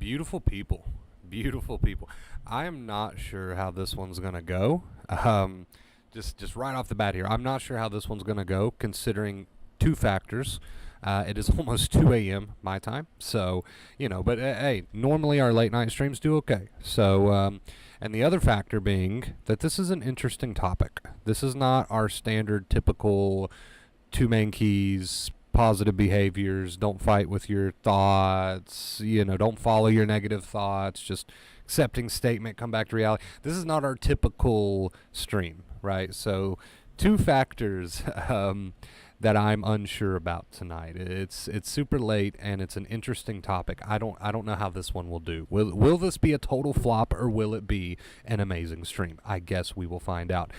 Beautiful people. Beautiful people. I am not sure how this one's going to go. Um, just right off the bat here, I'm not sure how this one's going to go considering two factors. It is almost 2 a.m. my time. So, but hey, normally our late night streams do okay. So, and the other factor being that this is an interesting topic. This is not our standard typical two main keys, positive behaviors, don't fight with your thoughts, don't follow your negative thoughts, just accepting statement, come back to reality. This is not our typical stream, right? So, two factors that I'm unsure about tonight. It's super late and it's an interesting topic. I don't know how this one will do. Will this be a total flop or will it be an amazing stream? I guess we will find out.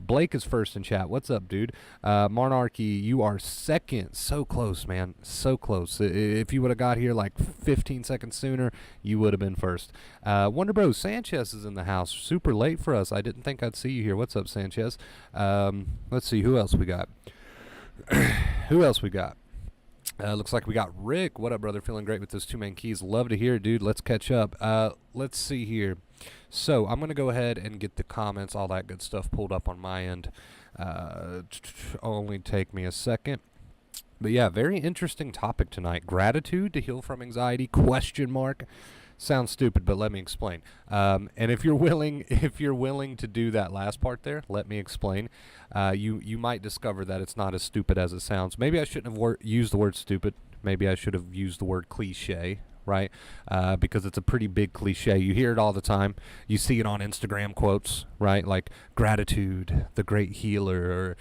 Blake is first in chat. What's up, dude? Monarchy, you are second. So close, man. So close. If you would have got here like 15 seconds sooner, you would have been first. Wonder Bro Sanchez is in the house. Super late for us. I didn't think I'd see you here. What's up, Sanchez? Let's see who else we got. Who else we got? Looks like we got Rick. What up, brother? Feeling great with those two main keys. Love to hear it, dude. Let's catch up. Let's see here. So I'm going to go ahead and get the comments, all that good stuff pulled up on my end. Only take me a second. But yeah, very interesting topic tonight. Gratitude to heal from anxiety, question mark. Sounds stupid, but let me explain. And if you're willing to do that last part there, let me explain. You might discover that it's not as stupid as it sounds. Maybe I shouldn't have used the word stupid. Maybe I should have used the word cliche, right? Because it's a pretty big cliche. You hear it all the time. You see it on Instagram quotes, right? Like gratitude, the great healer, or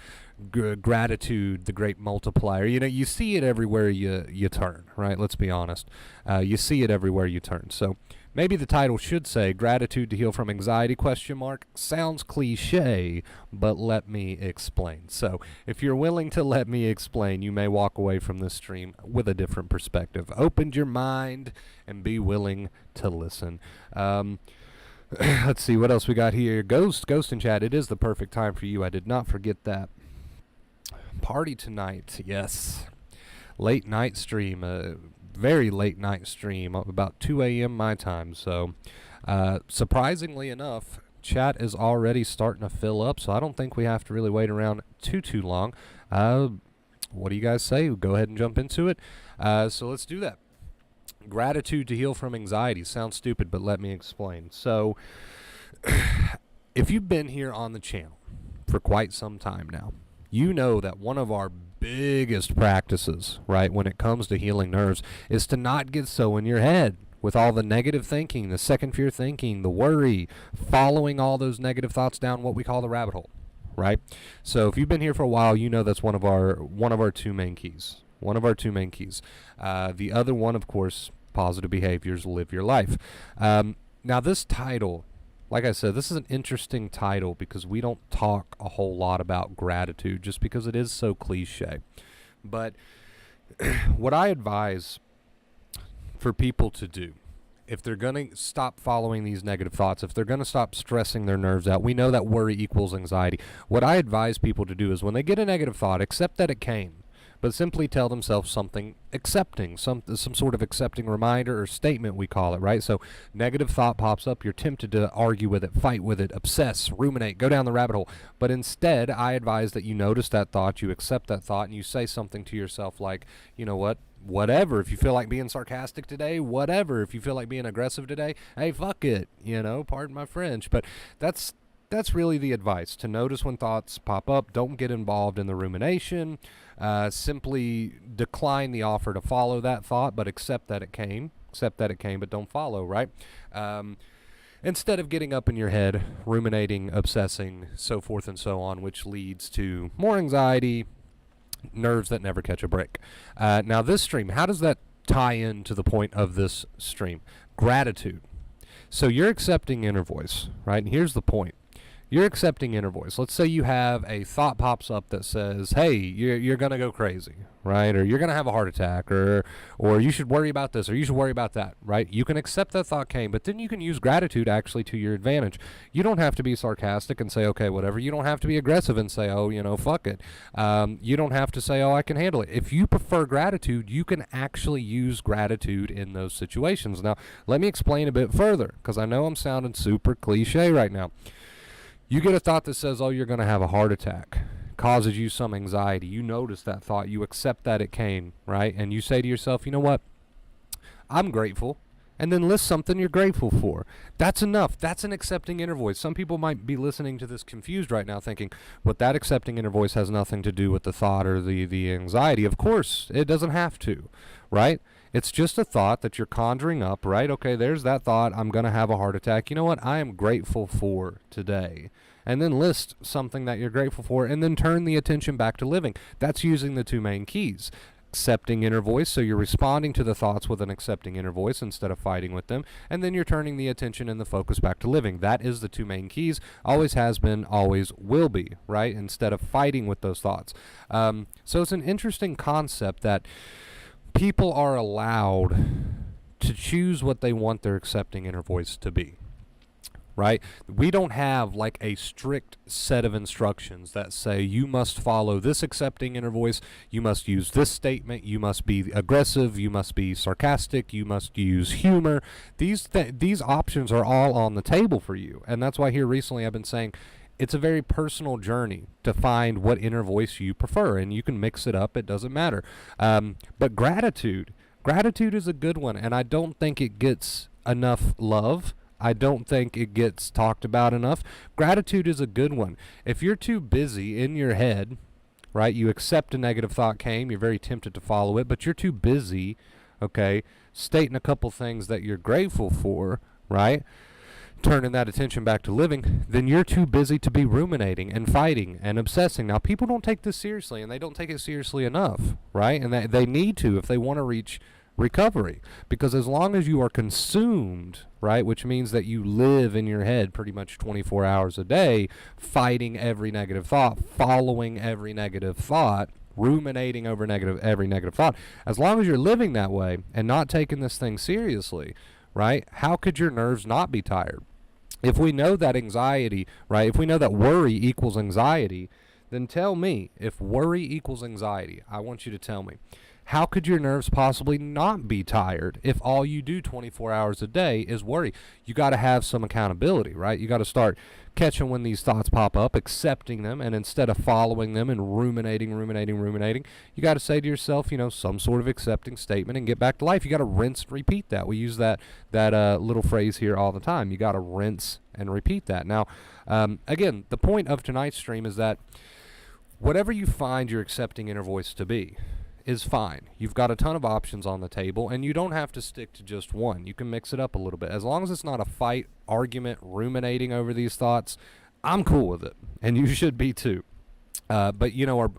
gratitude, the great multiplier. You see it everywhere you turn, right? Let's be honest. You see it everywhere you turn. So maybe the title should say gratitude to heal from anxiety, question mark. Sounds cliche, but let me explain. So if you're willing to let me explain, you may walk away from this stream with a different perspective. Open your mind and be willing to listen. Let's see what else we got here. Ghost in chat. It is the perfect time for you. I did not forget that. Party tonight, yes. Late night stream, very late night stream, about 2 a.m. my time. So, surprisingly enough, chat is already starting to fill up, so I don't think we have to really wait around too long. What do you guys say? Go ahead and jump into it. So let's do that. Gratitude to heal from anxiety. Sounds stupid, but let me explain. So, if you've been here on the channel for quite some time now, you know that one of our biggest practices, right, when it comes to healing nerves is to not get so in your head with all the negative thinking, the second fear thinking, the worry, following all those negative thoughts down what we call the rabbit hole, right? So if you've been here for a while, you know that's one of our two main keys. One of our two main keys. The other one, of course, positive behaviors, live your life. Now this title, like I said, this is an interesting title because we don't talk a whole lot about gratitude just because it is so cliche. But what I advise for people to do, if they're going to stop following these negative thoughts, if they're going to stop stressing their nerves out, we know that worry equals anxiety. What I advise people to do is when they get a negative thought, accept that it came, but simply tell themselves something accepting, some sort of accepting reminder or statement, we call it, right? So negative thought pops up, you're tempted to argue with it, fight with it, obsess, ruminate, go down the rabbit hole. But instead, I advise that you notice that thought, you accept that thought, and you say something to yourself like, you know what? Whatever. If you feel like being sarcastic today, whatever. If you feel like being aggressive today, hey, fuck it. Pardon my French. But that's really the advice, to notice when thoughts pop up. Don't get involved in the rumination. Simply decline the offer to follow that thought, but accept that it came. Accept that it came, but don't follow, right? Instead of getting up in your head, ruminating, obsessing, so forth and so on, which leads to more anxiety, nerves that never catch a break. Now this stream, how does that tie into the point of this stream? Gratitude. So you're accepting inner voice, right? And here's the point. Your accepting inner voice. Let's say you have a thought pops up that says, "Hey, you're gonna go crazy, right? Or you're gonna have a heart attack, or you should worry about this, or you should worry about that, right?" You can accept that thought came, but then you can use gratitude actually to your advantage. You don't have to be sarcastic and say, "Okay, whatever." You don't have to be aggressive and say, "Oh, fuck it." You don't have to say, "Oh, I can handle it." If you prefer gratitude, you can actually use gratitude in those situations. Now, let me explain a bit further, because I know I'm sounding super cliche right now. You get a thought that says, "Oh, you're going to have a heart attack," causes you some anxiety. You notice that thought. You accept that it came, right? And you say to yourself, "You know what? I'm grateful." And then list something you're grateful for. That's enough. That's an accepting inner voice. Some people might be listening to this confused right now thinking, but that accepting inner voice has nothing to do with the thought or the anxiety. Of course, it doesn't have to, right? It's just a thought that you're conjuring up, right? Okay, there's that thought. I'm going to have a heart attack. You know what? I am grateful for today. And then list something that you're grateful for, and then turn the attention back to living. That's using the two main keys. Accepting inner voice, so you're responding to the thoughts with an accepting inner voice instead of fighting with them, and then you're turning the attention and the focus back to living. That is the two main keys. Always has been, always will be, right? Instead of fighting with those thoughts. So it's an interesting concept that people are allowed to choose what they want their accepting inner voice to be, right? We don't have like a strict set of instructions that say you must follow this accepting inner voice, you must use this statement, you must be aggressive, you must be sarcastic, you must use humor. These options are all on the table for you, and that's why here recently I've been saying it's a very personal journey to find what inner voice you prefer, and you can mix it up. It doesn't matter. But gratitude is a good one, and I don't think it gets enough love. I don't think it gets talked about enough. Gratitude is a good one. If you're too busy in your head, right, you accept a negative thought came, you're very tempted to follow it, but you're too busy, okay, stating a couple things that you're grateful for, right, turning that attention back to living, then you're too busy to be ruminating and fighting and obsessing. Now, people don't take this seriously, and they don't take it seriously enough, right? And they need to if they want to reach recovery, because as long as you are consumed, right, which means that you live in your head pretty much 24 hours a day, fighting every negative thought, following every negative thought, ruminating over every negative thought, as long as you're living that way and not taking this thing seriously, right, how could your nerves not be tired? If we know that anxiety, right, if we know that worry equals anxiety, then tell me, if worry equals anxiety, I want you to tell me, how could your nerves possibly not be tired if all you do 24 hours a day is worry? You got to have some accountability, right? You got to start catching when these thoughts pop up, accepting them, and instead of following them and ruminating, you got to say to yourself, some sort of accepting statement and get back to life. You got to rinse and repeat that. We use that little phrase here all the time. You got to rinse and repeat that. Now, again, the point of tonight's stream is that whatever you find your accepting inner voice to be is fine. You've got a ton of options on the table, and you don't have to stick to just one. You can mix it up a little bit. As long as it's not a fight, argument, ruminating over these thoughts, I'm cool with it, and you should be too. But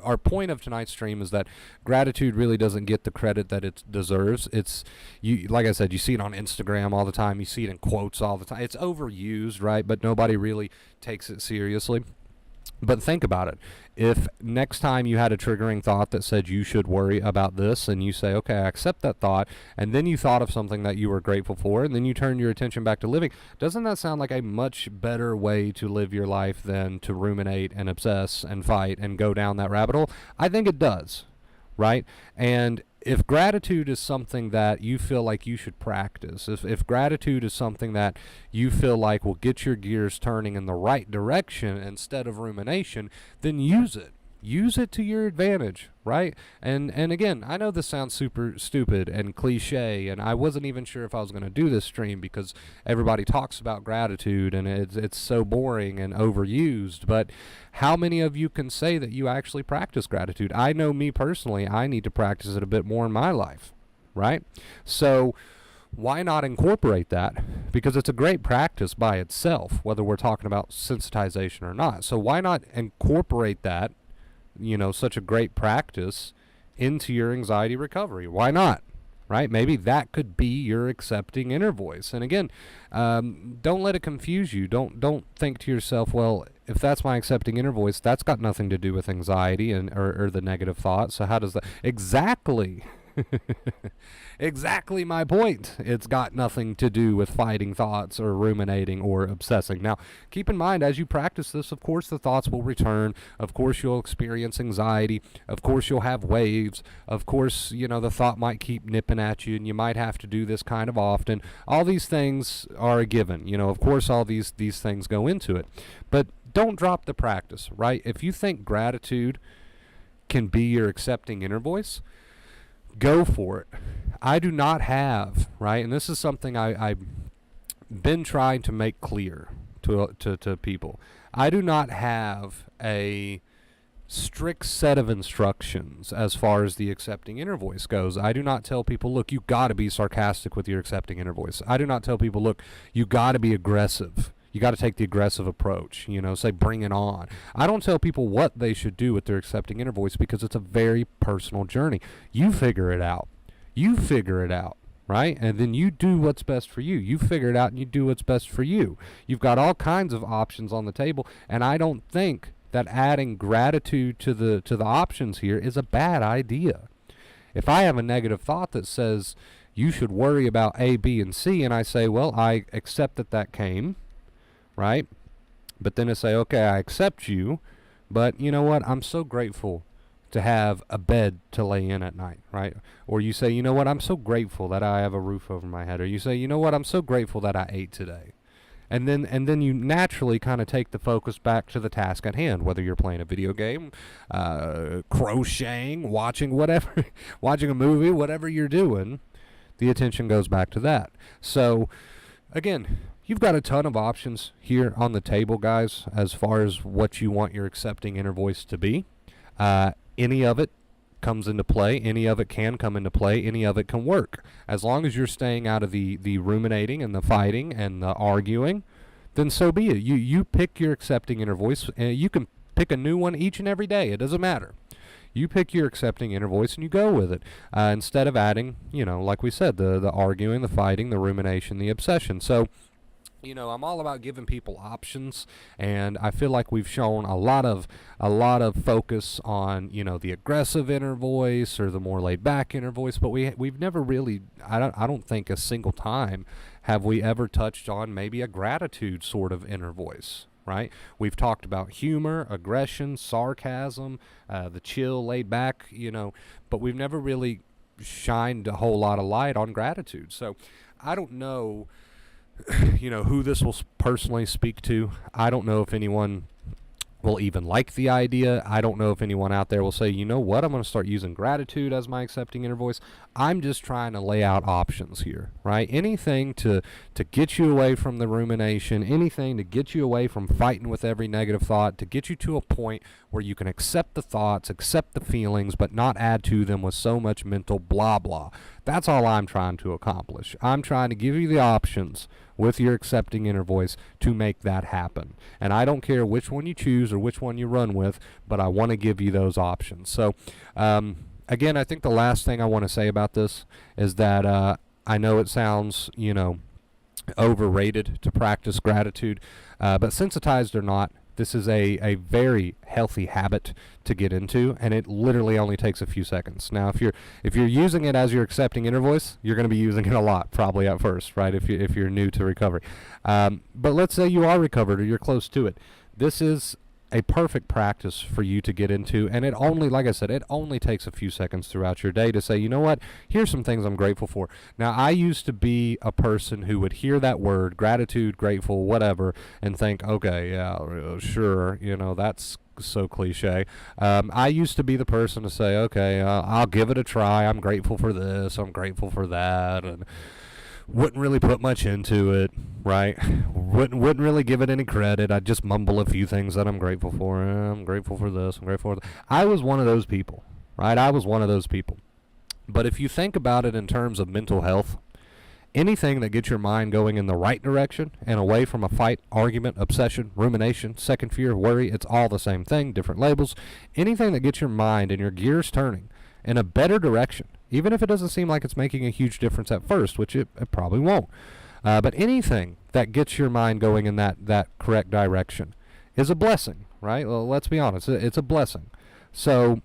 our point of tonight's stream is that gratitude really doesn't get the credit that it deserves. Like I said, you see it on Instagram all the time. You see it in quotes all the time. It's overused, right? But nobody really takes it seriously. But think about it. If next time you had a triggering thought that said you should worry about this, and you say, okay, I accept that thought, and then you thought of something that you were grateful for, and then you turn your attention back to living, doesn't that sound like a much better way to live your life than to ruminate and obsess and fight and go down that rabbit hole? I think it does, right? And if gratitude is something that you feel like you should practice, if gratitude is something that you feel like will get your gears turning in the right direction instead of rumination, then use it. Use it to your advantage, right? And again, I know this sounds super stupid and cliche, and I wasn't even sure if I was going to do this stream because everybody talks about gratitude and it's so boring and overused, but how many of you can say that you actually practice gratitude? I know me personally, I need to practice it a bit more in my life, right? So why not incorporate that? Because it's a great practice by itself, whether we're talking about sensitization or not. So why not incorporate that, such a great practice into your anxiety recovery? Why not? right? Maybe that could be your accepting inner voice. And again, don't let it confuse you. Don't think to yourself, well, if that's my accepting inner voice, that's got nothing to do with anxiety or the negative thoughts. So how does that exactly? Exactly my point. It's got nothing to do with fighting thoughts or ruminating or obsessing. Now, keep in mind, as you practice this, of course, the thoughts will return. Of course, you'll experience anxiety. Of course, you'll have waves. Of course, the thought might keep nipping at you, and you might have to do this kind of often. All these things are a given. Of course, all these things go into it. But don't drop the practice, right? If you think gratitude can be your accepting inner voice, go for it. I do not have, right, and this is something I've been trying to make clear to people. I do not have a strict set of instructions as far as the accepting inner voice goes. I do not tell people, look, you got to be sarcastic with your accepting inner voice. I do not tell people, look, you got to be aggressive. You got to take the aggressive approach, say bring it on. I don't tell people what they should do with their accepting inner voice because it's a very personal journey. You figure it out. You figure it out, right? And then you do what's best for you. You figure it out and you do what's best for you. You've got all kinds of options on the table, and I don't think that adding gratitude to the options here is a bad idea. If I have a negative thought that says you should worry about A, B, and C, and I say, well, I accept that came, right? But then I say, okay, I accept you, but you know what? I'm so grateful to have a bed to lay in at night, right? Or you say, you know what? I'm so grateful that I have a roof over my head. Or you say, you know what? I'm so grateful that I ate today. And then you naturally kind of take the focus back to the task at hand, whether you're playing a video game, crocheting, watching whatever, watching a movie, whatever you're doing, the attention goes back to that. So, again, you've got a ton of options here on the table, guys, as far as what you want your accepting inner voice to be. Any of it comes into play. Any of it can come into play. Any of it can work. As long as you're staying out of the ruminating and the fighting and the arguing, then so be it. You pick your accepting inner voice. You can pick a new one each and every day. It doesn't matter. You pick your accepting inner voice and you go with it. Instead of adding, like we said, the arguing, the fighting, the rumination, the obsession. So, I'm all about giving people options, and I feel like we've shown a lot of focus on, the aggressive inner voice or the more laid back inner voice, but we've never really, I don't think a single time have we ever touched on maybe a gratitude sort of inner voice, right? We've talked about humor, aggression, sarcasm, the chill, laid back, but we've never really shined a whole lot of light on gratitude. So I don't know who this will personally speak to. I don't know if anyone will even like the idea. I don't know if anyone out there will say, you know what, I'm going to start using gratitude as my accepting inner voice. I'm just trying to lay out options here, right? Anything to get you away from the rumination, anything to get you away from fighting with every negative thought, to get you to a point where you can accept the thoughts, accept the feelings, but not add to them with so much mental blah blah. That's all I'm trying to accomplish. I'm trying to give you the options with your accepting inner voice to make that happen. And I don't care which one you choose or which one you run with, but I want to give you those options. So, again, I think the last thing I want to say about this is that I know it sounds, overrated to practice gratitude, but sensitized or not, this is a very healthy habit to get into, and it literally only takes a few seconds. Now, if you're using it as your accepting inner voice, you're going to be using it a lot, probably at first, right? If you're new to recovery, but let's say you are recovered or you're close to it, this is a perfect practice for you to get into, and it only, like I said, it only takes a few seconds throughout your day to say, you know what, here's some things I'm grateful for. Now, I used to be a person who would hear that word, gratitude, grateful, whatever, and think, okay, yeah, sure, that's so cliche. I used to be the person to say, okay, I'll give it a try, I'm grateful for this, I'm grateful for that, and wouldn't really put much into it, right? Wouldn't really give it any credit. I'd just mumble a few things that I'm grateful for. I'm grateful for this. I'm grateful for that. I was one of those people, right? I was one of those people. But if you think about it in terms of mental health, anything that gets your mind going in the right direction and away from a fight, argument, obsession, rumination, second fear, worry, it's all the same thing, different labels. Anything that gets your mind and your gears turning in a better direction even if it doesn't seem like it's making a huge difference at first, which it probably won't. But anything that gets your mind going in that correct direction is a blessing, right? Well, let's be honest, it's a blessing. So,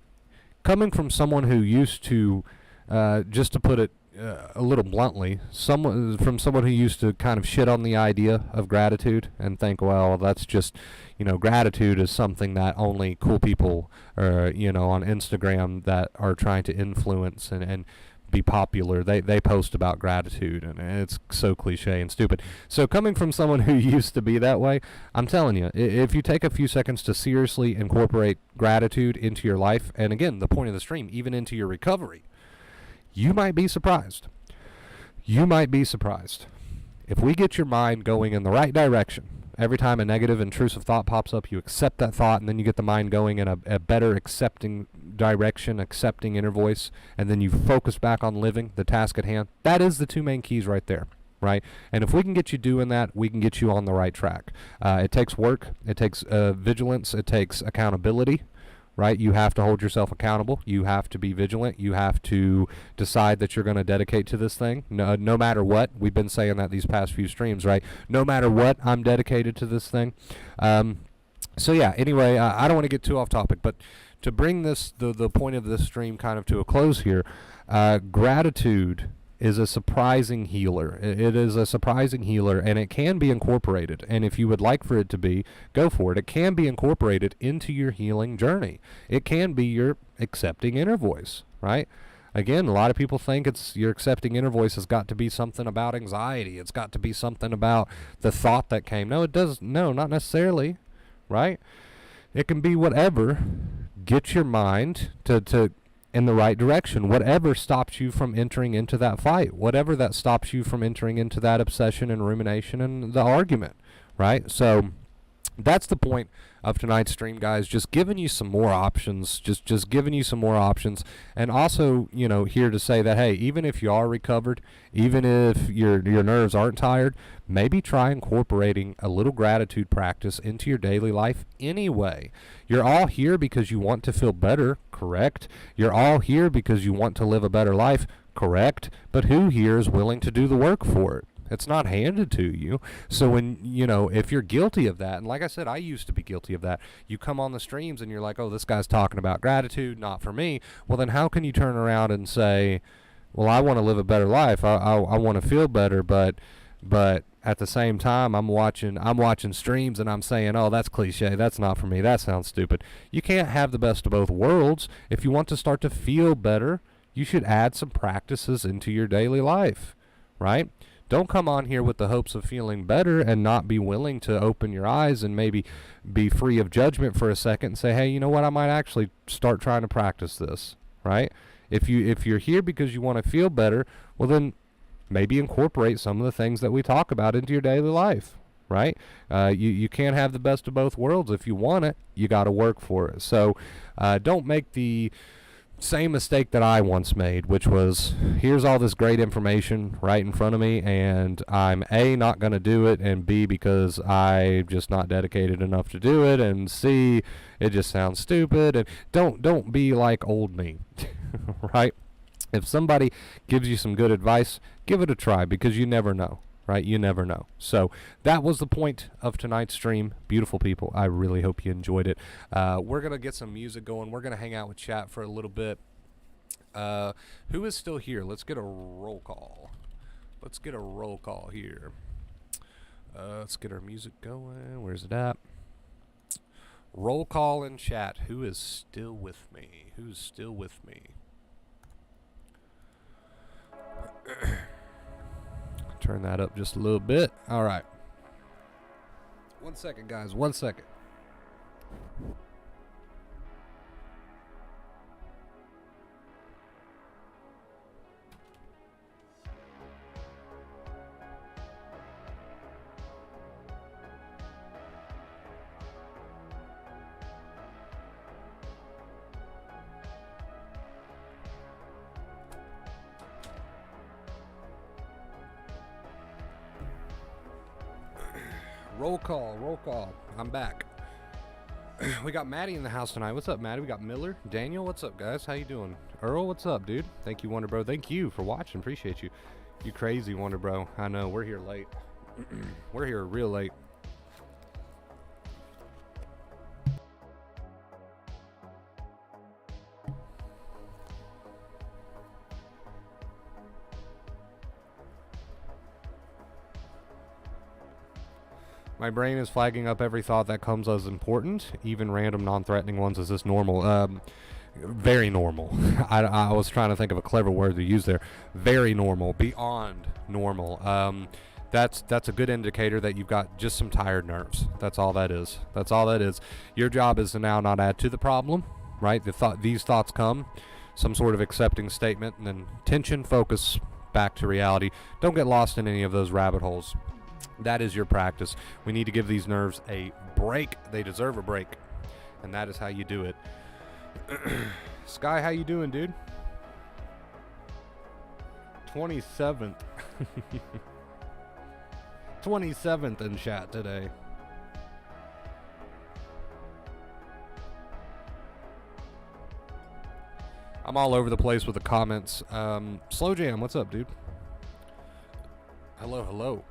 coming from someone who used to, just to put it a little bluntly, someone who used to kind of shit on the idea of gratitude and think, well, that's just, gratitude is something that only cool people, on Instagram that are trying to influence and be popular, they post about gratitude, and it's so cliche and stupid. So coming from someone who used to be that way, I'm telling you, if you take a few seconds to seriously incorporate gratitude into your life, and again, the point of the stream, even into your recovery, you might be surprised. You might be surprised. If we get your mind going in the right direction, every time a negative, intrusive thought pops up, you accept that thought, and then you get the mind going in a better accepting direction, accepting inner voice, and then you focus back on living the task at hand. That is the two main keys right there, right? And if we can get you doing that, we can get you on the right track. It takes work. It takes vigilance. It takes accountability. Right? You have to hold yourself accountable. You have to be vigilant. You have to decide that you're going to dedicate to this thing. No matter what. We've been saying that these past few streams, right? No matter what, I'm dedicated to this thing. So yeah, anyway, I don't want to get too off topic, but to bring this, the point of this stream kind of to a close here, gratitude is a surprising healer. It is a surprising healer, and it can be incorporated. And if you would like for it to be, go for it. It can be incorporated into your healing journey. It can be your accepting inner voice, right? Again, a lot of people think it's your accepting inner voice has got to be something about anxiety. It's got to be something about the thought that came. No, it does. No, not necessarily, right? It can be whatever gets your mind to in the right direction, whatever stops you from entering into that fight, whatever that stops you from entering into that obsession and rumination and the argument, right? So that's the point of tonight's stream, guys. Just giving you some more options, just giving you some more options, and also, here to say that, hey, even if you are recovered, even if your nerves aren't tired, maybe try incorporating a little gratitude practice into your daily life anyway. You're all here because you want to feel better, correct? You're all here because you want to live a better life, correct? But who here is willing to do the work for it? It's not handed to you. So when, if you're guilty of that, and like I said, I used to be guilty of that, you come on the streams and you're like, oh, this guy's talking about gratitude, not for me. Well, then how can you turn around and say, well, I want to live a better life. I want to feel better, but at the same time, I'm watching streams and I'm saying, oh, that's cliche. That's not for me. That sounds stupid. You can't have the best of both worlds. If you want to start to feel better, you should add some practices into your daily life, right? Don't come on here with the hopes of feeling better and not be willing to open your eyes and maybe be free of judgment for a second and say, hey, you know what? I might actually start trying to practice this, right? If you're here because you want to feel better, well then maybe incorporate some of the things that we talk about into your daily life, right? You can't have the best of both worlds. If you want it, you got to work for it. So don't make the same mistake that I once made, which was, here's all this great information right in front of me, and I'm A, not going to do it, and B, because I'm just not dedicated enough to do it, and C, it just sounds stupid. And don't be like old me, right? If somebody gives you some good advice, give it a try, because you never know, right? You never know. So that was the point of tonight's stream. Beautiful people. I really hope you enjoyed it. We're going to get some music going. We're going to hang out with chat for a little bit. Who is still here? Let's get a roll call. Let's get a roll call here. Let's get our music going. Where's it at? Roll call in chat. Who is still with me? Who's still with me? Turn that up just a little bit. All right. 1 second, guys. 1 second. Roll call, roll call. I'm back. We got Maddie in the house tonight. What's up, Maddie? We got Miller, Daniel. What's up, guys? How you doing? Earl, what's up, dude? Thank you, Wonder Bro. Thank you for watching. Appreciate you. You crazy, Wonder Bro. I know, we're here late. We're here real late. My brain is flagging up every thought that comes as important, even random non-threatening ones. Is this normal? Very normal. I was trying to think of a clever word to use there. Very normal, beyond normal. That's a good indicator that you've got just some tired nerves. That's all that is. That's all that is. Your job is to now not add to the problem, right? These thoughts come, some sort of accepting statement, and then tension, focus, back to reality. Don't get lost in any of those rabbit holes. That is your practice. We need to give these nerves a break. They deserve a break. And that is how you do it. Sky, how you doing, dude? 27th. 27th in chat today. I'm all over the place with the comments. Slow Jam, what's up, dude? Hello, hello.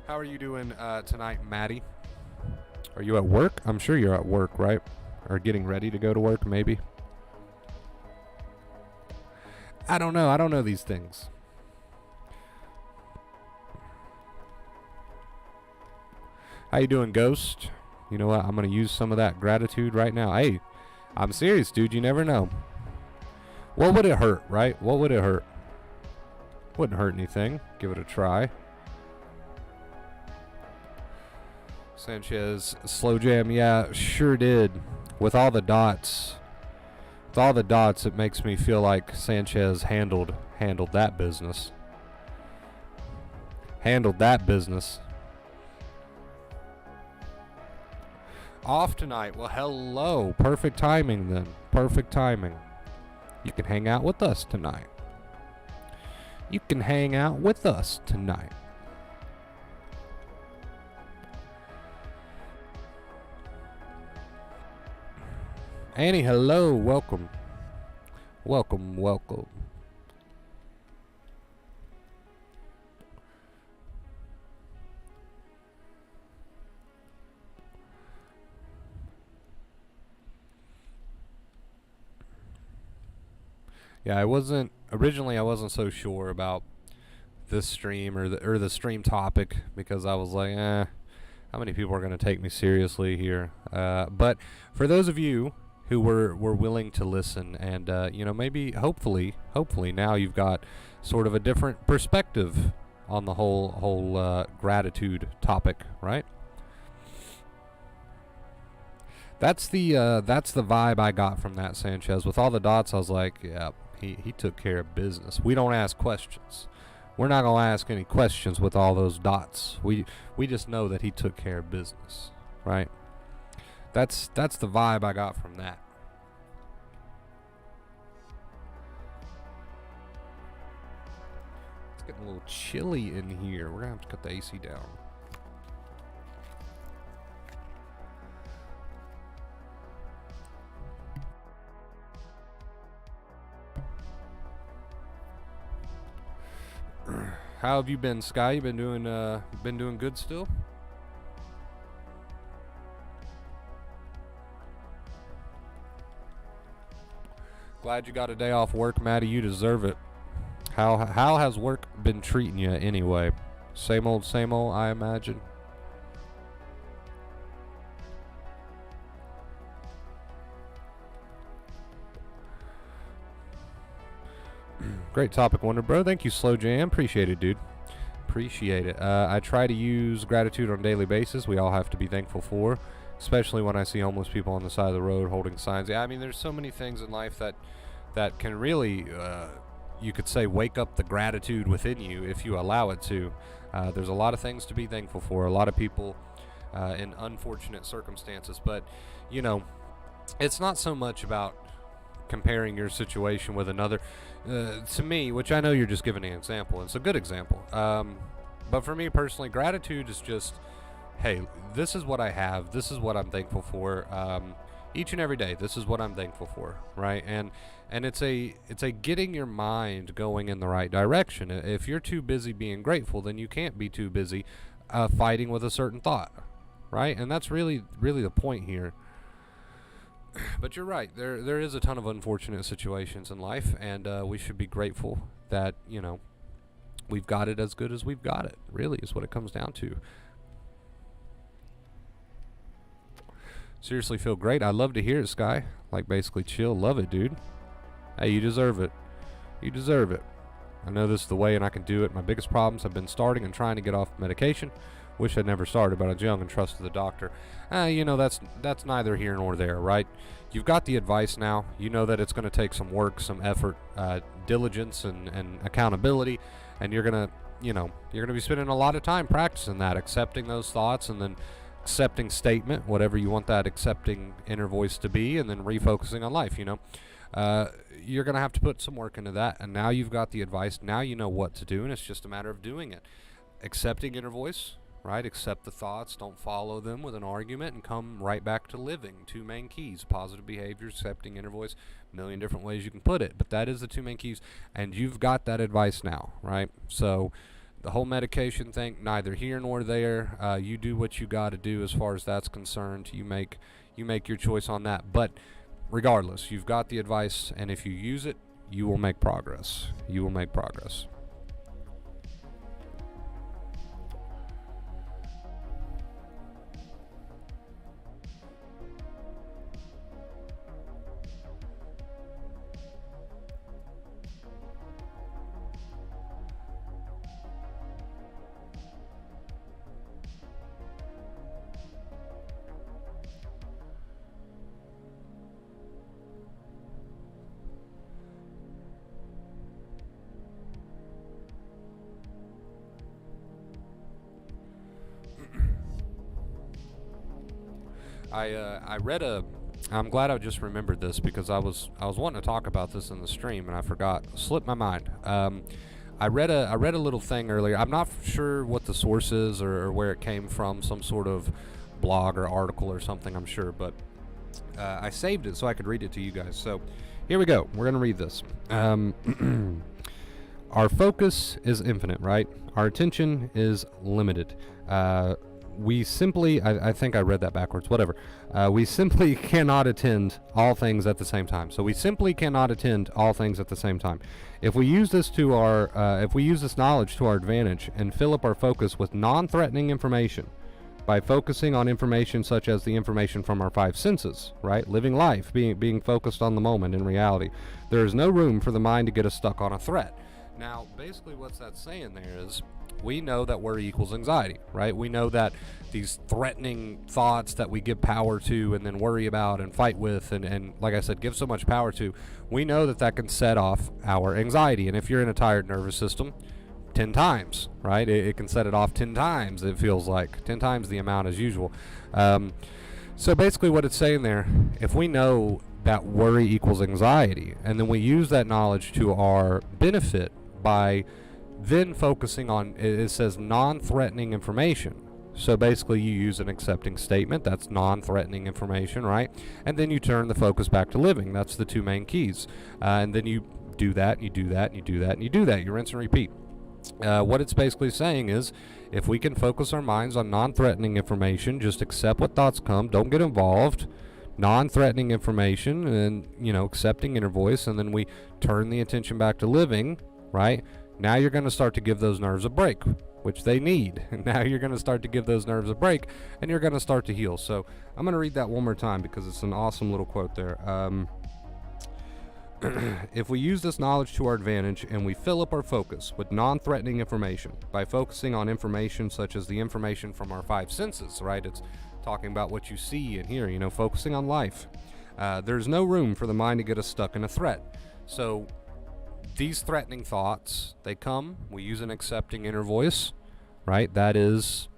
How are you doing tonight, Maddie? Are you at work? I'm sure you're at work, right? Or getting ready to go to work, maybe? I don't know. I don't know these things. How you doing, Ghost? You know what? I'm going to use some of that gratitude right now. Hey, I'm serious, dude. You never know. What would it hurt, right? What would it hurt? Wouldn't hurt anything. Give it a try. Sanchez, Slow Jam, yeah, sure did. With all the dots, it makes me feel like Sanchez handled that business. Handled that business. Off tonight. Well, hello. Perfect timing then. Perfect timing. You can hang out with us tonight. You can hang out with us tonight. Annie, hello, welcome. Welcome, welcome. Yeah, I wasn't so sure about this stream or the stream topic because I was like, how many people are going to take me seriously here? But for those of you who were willing to listen and maybe hopefully now you've got sort of a different perspective on the whole gratitude topic, right? That's the vibe I got from that, Sanchez. With all the dots, I was like, yeah, he took care of business. We don't ask questions. We're not gonna ask any questions with all those dots. We just know that he took care of business, right? That's the vibe I got from that. It's getting a little chilly in here. We're gonna have to cut the AC down. How have you been, Sky? You been doing good still? Glad you got a day off work, Maddie. You deserve it. How has work been treating you anyway? Same old, I imagine. Great topic, Wonder Bro. Thank you, Slow Jam. Appreciate it, dude. Appreciate it. I try to use gratitude on a daily basis. We all have to be thankful for, especially when I see homeless people on the side of the road holding signs. Yeah, I mean, there's so many things in life that can really, you could say, wake up the gratitude within you if you allow it to. There's a lot of things to be thankful for. A lot of people in unfortunate circumstances, but it's not so much about comparing your situation with another. To me, which I know you're just giving an example, it's a good example. But for me personally, gratitude is just, hey, this is what I have. This is what I'm thankful for. Each and every day, this is what I'm thankful for, right? And it's a getting your mind going in the right direction. If you're too busy being grateful, then you can't be too busy fighting with a certain thought, right? And that's really the point here. But you're right. There is a ton of unfortunate situations in life, and we should be grateful that we've got it as good as we've got it. Really, is what it comes down to. Seriously, feel great. I love to hear it, Sky. Like, basically chill. Love it, dude. Hey, you deserve it. You deserve it. I know this is the way and I can do it. My biggest problems have been starting and trying to get off medication. Wish I'd never started, but I was young and trusted the doctor. That's neither here nor there, right? You've got the advice now. You know that it's going to take some work, some effort, diligence, and accountability. And you're going to be spending a lot of time practicing that, accepting those thoughts, and then accepting statement, whatever you want that accepting inner voice to be, and then refocusing on life. You're going to have to put some work into that, and now you've got the advice. Now you know what to do, and it's just a matter of doing it. Accepting inner voice, right? Accept the thoughts, don't follow them with an argument, and come right back to living. Two main keys: positive behavior, accepting inner voice. A million different ways you can put it, but that is the two main keys, and you've got that advice now, right? So the whole medication thing, neither here nor there. You do what you got to do as far as that's concerned. You make your choice on that. But regardless, you've got the advice, and if you use it, you will make progress. You will make progress. I read a. I'm glad I just remembered this because I was wanting to talk about this in the stream and I forgot. Slipped my mind. I read a little thing earlier. I'm not sure what the source is or where it came from. Some sort of blog or article or something, I'm sure. But I saved it so I could read it to you guys. So here we go. We're gonna read this. Our focus is infinite, right? Our attention is limited. We simply, I think I read that backwards, whatever. We simply cannot attend all things at the same time. So we simply cannot attend all things at the same time. If we use this if we use this knowledge to our advantage and fill up our focus with non-threatening information by focusing on information such as the information from our five senses, right? Living life, being focused on the moment in reality, there is no room for the mind to get us stuck on a threat. Now, basically what's that saying there is, we know that worry equals anxiety, right? We know that these threatening thoughts that we give power to and then worry about and fight with and like I said, give so much power to, we know that can set off our anxiety. And if you're in a tired nervous system, 10 times, right? It can set it off 10 times, it feels like. 10 times the amount as usual. So basically what it's saying there, if we know that worry equals anxiety, and then we use that knowledge to our benefit by then focusing on, it says non-threatening information. So basically you use an accepting statement, that's non-threatening information, right? And then you turn the focus back to living. That's the two main keys. And then you do that, you do that, you do that, and you do that. You rinse and repeat. What it's basically saying is, if we can focus our minds on non-threatening information, just accept what thoughts come, don't get involved, non-threatening information, and accepting inner voice, and then we turn the attention back to living, right? Now you're going to start to give those nerves a break, which they need. And now you're going to start to give those nerves a break, and you're going to start to heal. So I'm going to read that one more time because it's an awesome little quote there. If we use this knowledge to our advantage and we fill up our focus with non-threatening information by focusing on information such as the information from our five senses, right? It's talking about what you see and hear, focusing on life. There's no room for the mind to get us stuck in a threat. So these threatening thoughts, they come, we use an accepting inner voice, right? That is,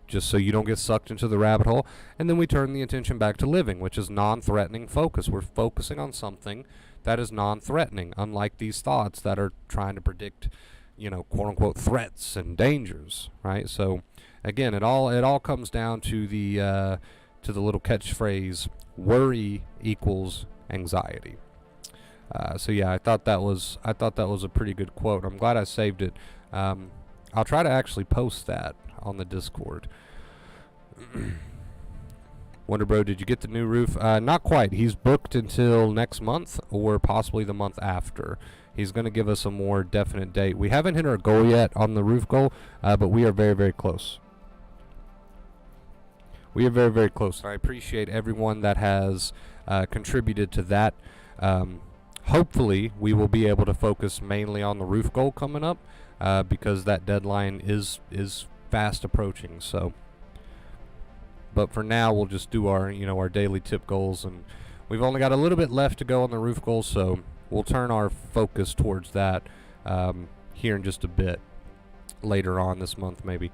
just so you don't get sucked into the rabbit hole. And then we turn the attention back to living, which is non-threatening focus. We're focusing on something that is non-threatening, unlike these thoughts that are trying to predict quote unquote threats and dangers, right? So again, it all comes down to the little catchphrase, worry equals anxiety. So yeah, I thought that was a pretty good quote. I'm glad I saved it. I'll try to actually post that on the Discord. Wonder Bro, did you get the new roof? Not quite. He's booked until next month or possibly the month after. He's going to give us a more definite date. We haven't hit our goal yet on the roof goal, but we are very, very close. We are very, very close. And I appreciate everyone that has contributed to that. Hopefully, we will be able to focus mainly on the roof goal coming up because that deadline is fast approaching. So, but for now, we'll just do our daily tip goals, and we've only got a little bit left to go on the roof goal, so we'll turn our focus towards that here in just a bit later on this month, maybe.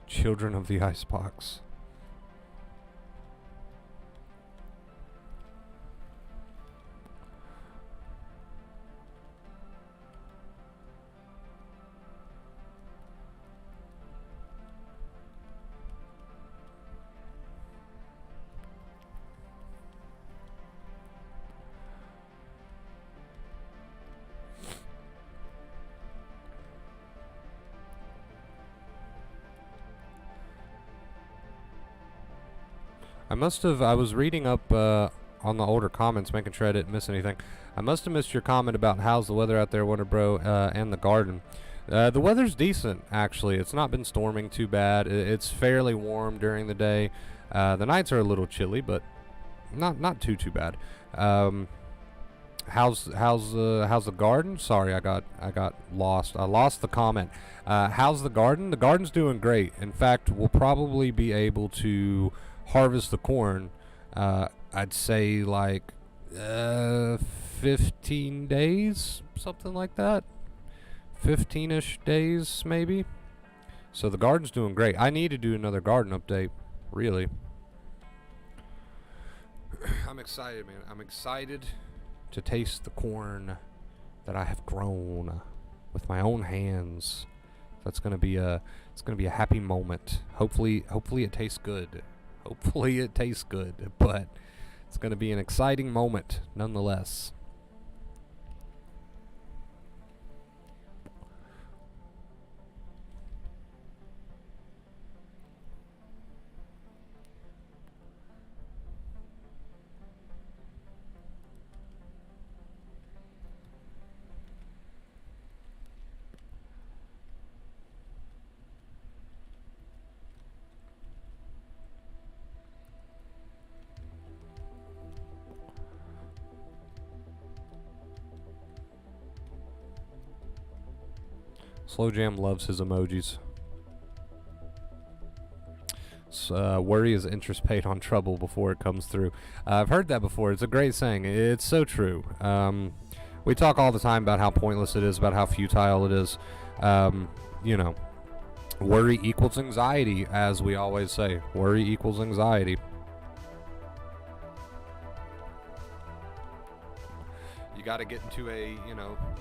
Children of the Icebox. I was reading up on the older comments, making sure I didn't miss anything. I must have missed your comment about how's the weather out there, Wonder Bro, and the garden. The weather's decent, actually. It's not been storming too bad. It's fairly warm during the day. The nights are a little chilly, but not too bad. How's the garden? Sorry, I got lost. I lost the comment. How's the garden? The garden's doing great. In fact, we'll probably be able to harvest the corn, I'd say like 15 days, something like that. 15-ish days, maybe. So the garden's doing great. I need to do another garden update, really. I'm excited, man. I'm excited to taste the corn that I have grown with my own hands. That's gonna be a happy moment. Hopefully it tastes good. Hopefully it tastes good, but it's going to be an exciting moment nonetheless. Slow Jam loves his emojis. Worry is interest paid on trouble before it comes through. I've heard that before. It's a great saying. It's so true. We talk all the time about how pointless it is, about how futile it is. Worry equals anxiety, as we always say. Worry equals anxiety. You got to get into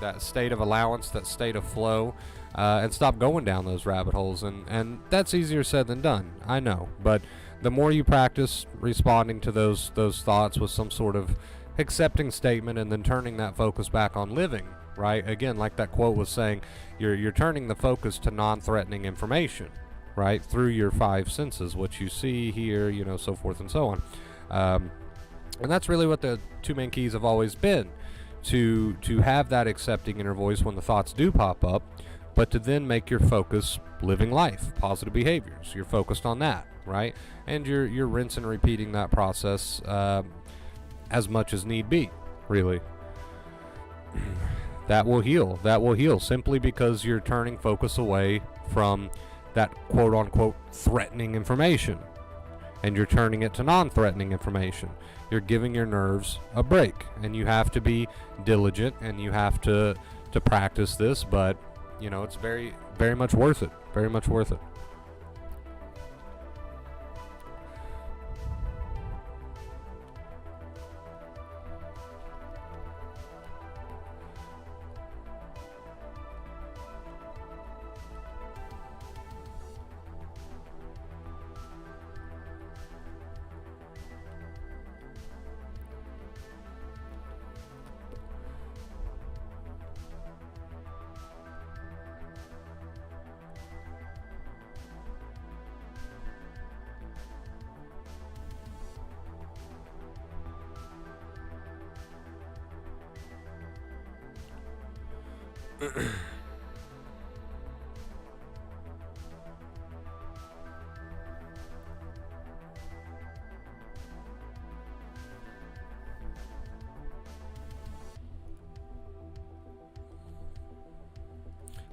that state of allowance, that state of flow, and stop going down those rabbit holes. And that's easier said than done, I know. But the more you practice responding to those thoughts with some sort of accepting statement and then turning that focus back on living, right? Again, like that quote was saying, you're turning the focus to non-threatening information, right? Through your five senses, what you see, hear, so forth and so on. And that's really what the two main keys have always been. To have that accepting inner voice when the thoughts do pop up, but to then make your focus living life, positive behaviors. You're focused on that, right? And you're rinsing and repeating that process as much as need be, really. that will heal. That will heal simply because you're turning focus away from that quote-unquote threatening information, and you're turning it to non-threatening information. You're giving your nerves a break, and you have to be diligent, and you have to practice this, but you know, it's very, very much worth it. Very much worth it.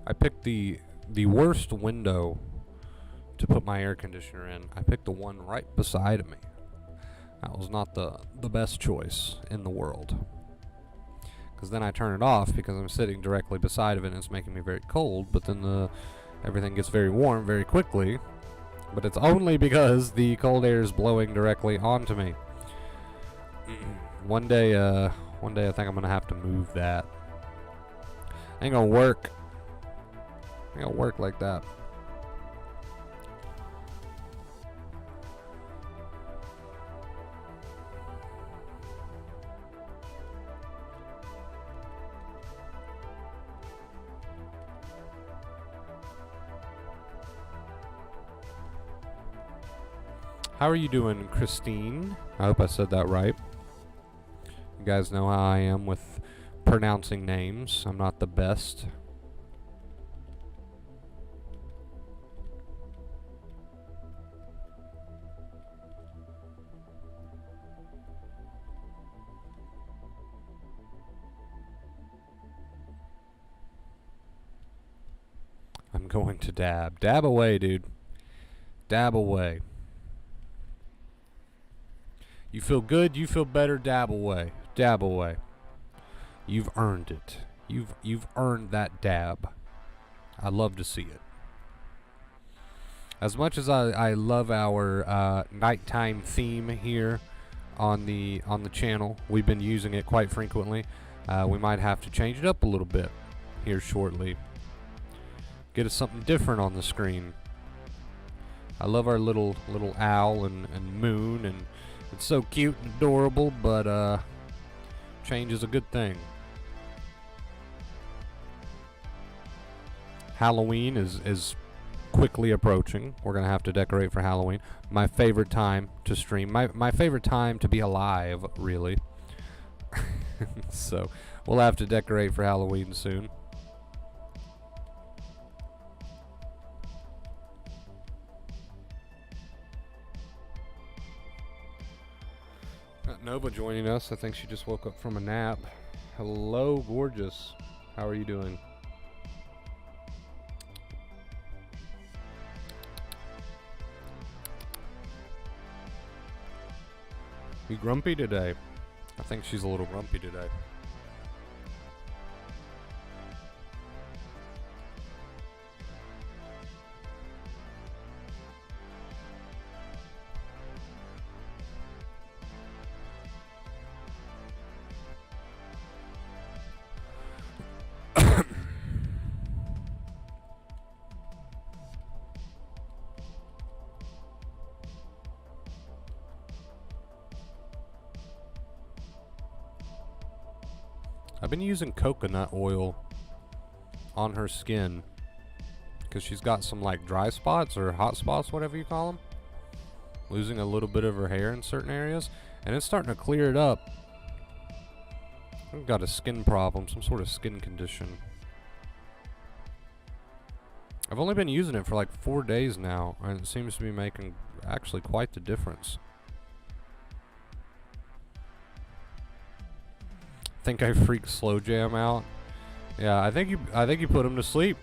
I picked the worst window to put my air conditioner in. I picked the one right beside me. That was not the best choice in the world. Because then I turn it off because I'm sitting directly beside of it and it's making me very cold, but then everything gets very warm very quickly. But it's only because the cold air is blowing directly onto me. One day I think I'm gonna have to move that. Ain't gonna work. Ain't gonna work like that. How are you doing, Christine? I hope I said that right. You guys know how I am with pronouncing names. I'm not the best. I'm going to dab. Dab away, dude. Dab away. You feel good, you feel better, dab away. Dab away. You've earned it. You've earned that dab. I love to see it. As much as I love our nighttime theme here on the channel, we've been using it quite frequently. We might have to change it up a little bit here shortly. Get us something different on the screen. I love our little owl and moon, and it's so cute and adorable, but change is a good thing. Halloween is quickly approaching. We're gonna have to decorate for Halloween. My favorite time to stream. My favorite time to be alive, really. So we'll have to decorate for Halloween soon. Got Nova joining us. I think she just woke up from a nap. Hello, gorgeous. How are you doing? You grumpy today? I think she's a little grumpy today. I've been using coconut oil on her skin because she's got some like dry spots or hot spots, whatever you call them. Losing a little bit of her hair in certain areas, and it's starting to clear it up. I've got a skin problem, some sort of skin condition. I've only been using it for like 4 days now, and it seems to be making actually quite the difference. I think I freaked Slow Jam out Yeah, I think you put him to sleep,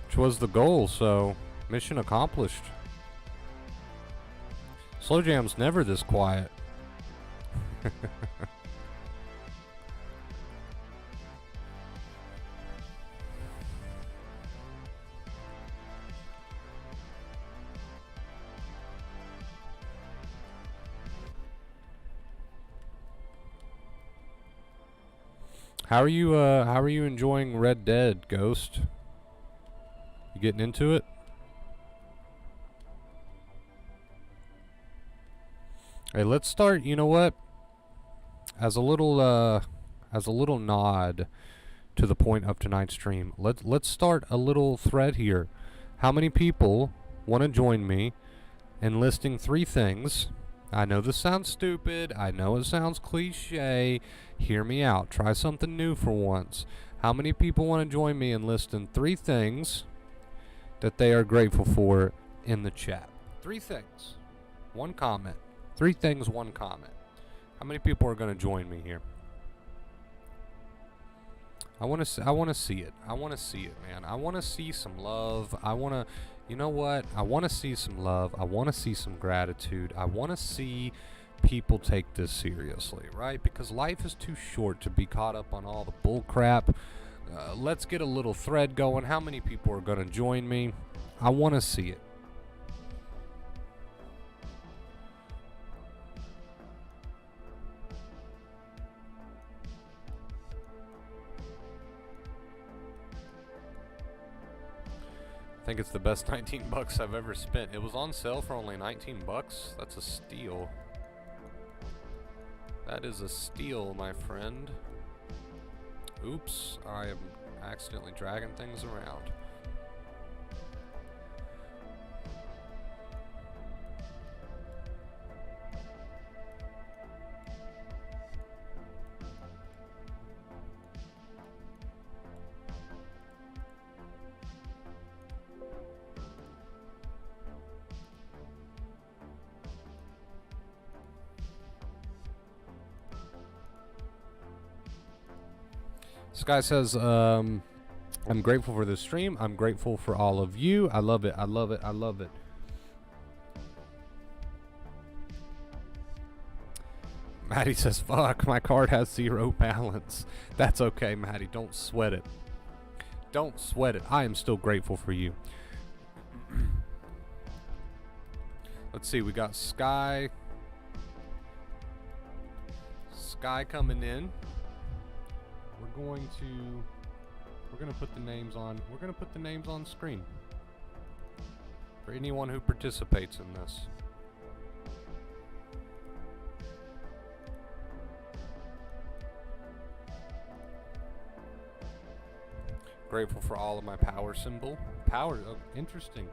which was the goal. So mission accomplished. Slow Jam's never this quiet. How are you enjoying Red Dead, Ghost? You getting into it? Hey, let's start, you know what? As a little nod to the point of tonight's stream, let's start a little thread here. How many people want to join me in listing 3 things? I know this sounds stupid. I know it sounds cliche. Hear me out. Try something new for once. How many people want to join me in listing 3 things that they are grateful for in the chat? 3 things. 1 comment. 3 things, 1 comment. How many people are going to join me here? I want to see it. I want to see it, man. I want to see some love. You know what? I want to see some love. I want to see some gratitude. I want to see people take this seriously, right? Because life is too short to be caught up on all the bull crap. Let's get a little thread going. How many people are going to join me? I want to see it. I think it's the best 19 bucks I've ever spent. It was on sale for only 19 bucks. That's a steal. That is a steal, my friend. Oops, I am accidentally dragging things around. This guy says, I'm grateful for this stream. I'm grateful for all of you. I love it. I love it. I love it. Maddie says, fuck, my card has 0 balance. That's okay, Maddie. Don't sweat it. Don't sweat it. I am still grateful for you. Let's see. We got Sky. Sky coming in. We're going to put the names on. We're going to put the names on screen for anyone who participates in this. Grateful for all of my power symbol. Power, oh, interesting.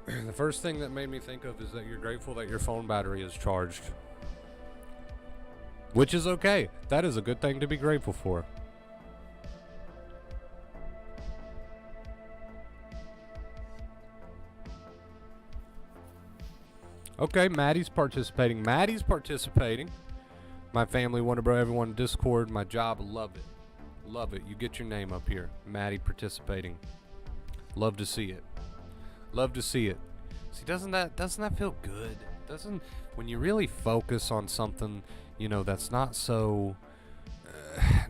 The first thing that made me think of is that you're grateful that your phone battery is charged. Which is okay. That is a good thing to be grateful for. Okay, Maddie's participating. Maddie's participating. My family, Wonder Bro, everyone, Discord, my job, love it. Love it. You get your name up here. Maddie participating. Love to see it. Love to see it. See, doesn't that feel good? When you really focus on something, you know, that's not so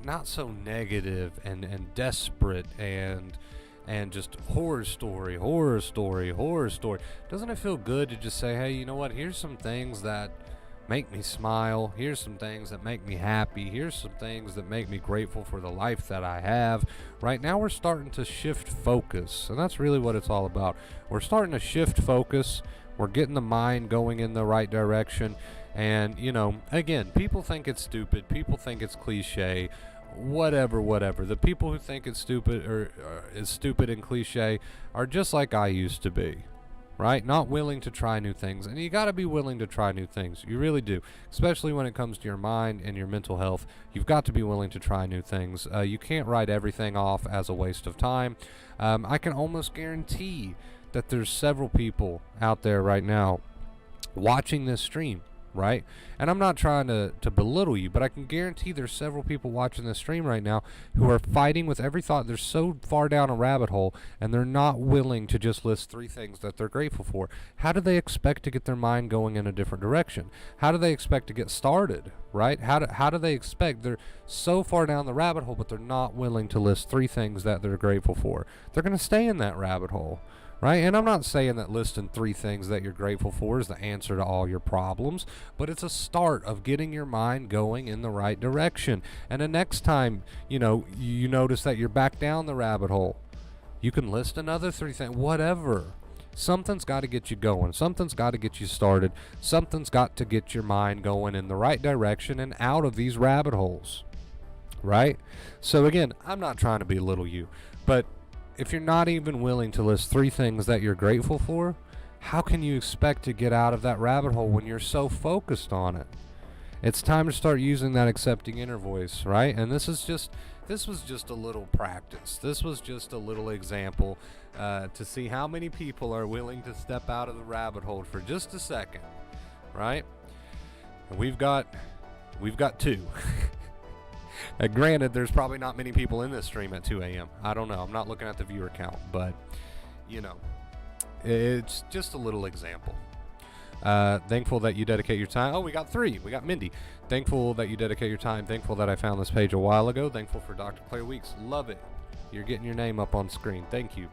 negative and desperate and just horror story. Doesn't it feel good to just say, hey, you know what? Here's some things that make me smile. Here's some things that make me happy. Here's some things that make me grateful for the life that I have. Right now we're starting to shift focus, and that's really what it's all about. We're starting to shift focus. We're getting the mind going in the right direction. And, you know, again, people think it's stupid. People think it's cliche. Whatever. The people who think it's stupid or is stupid and cliche are just like I used to be, right? Not willing to try new things. And you got to be willing to try new things. You really do. Especially when it comes to your mind and your mental health. You've got to be willing to try new things. You can't write everything off as a waste of time. I can almost guarantee that there's several people out there right now watching this stream right? And I'm not trying to belittle you, but I can guarantee there's several people watching this stream right now who are fighting with every thought. They're so far down a rabbit hole, and they're not willing to just list 3 things that they're grateful for. How do they expect to get their mind going in a different direction? How do they expect to get started, right? How do they expect? They're so far down the rabbit hole, but they're not willing to list 3 things that they're grateful for. They're going to stay in that rabbit hole. Right? And I'm not saying that listing 3 things that you're grateful for is the answer to all your problems, but it's a start of getting your mind going in the right direction. And the next time, you notice that you're back down the rabbit hole, you can list another 3 things, whatever. Something's got to get you going. Something's got to get you started. Something's got to get your mind going in the right direction and out of these rabbit holes. Right? So again, I'm not trying to belittle you, but if you're not even willing to list 3 things that you're grateful for, how can you expect to get out of that rabbit hole when you're so focused on it? It's time to start using that accepting inner voice, right? And this was just a little practice. This was just a little example to see how many people are willing to step out of the rabbit hole for just a second, right? And we've got 2. Granted, there's probably not many people in this stream at 2 a.m. I don't know. I'm not looking at the viewer count, but, it's just a little example. Thankful that you dedicate your time. Oh, we got 3. We got Mindy. Thankful that you dedicate your time. Thankful that I found this page a while ago. Thankful for Dr. Claire Weeks. Love it. You're getting your name up on screen. Thank you.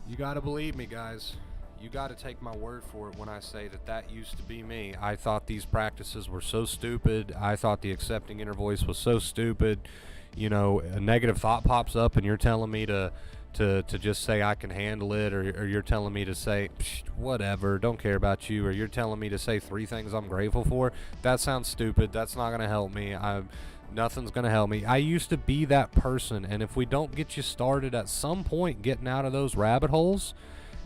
You gotta believe me, guys. You gotta take my word for it when I say that used to be me. I thought these practices were so stupid. I thought the accepting inner voice was so stupid. A negative thought pops up and you're telling me to just say I can handle it, or you're telling me to say whatever, don't care about you, or you're telling me to say 3 things I'm grateful for. That sounds stupid. That's not gonna help me. Nothing's going to help me. I used to be that person, and if we don't get you started at some point getting out of those rabbit holes,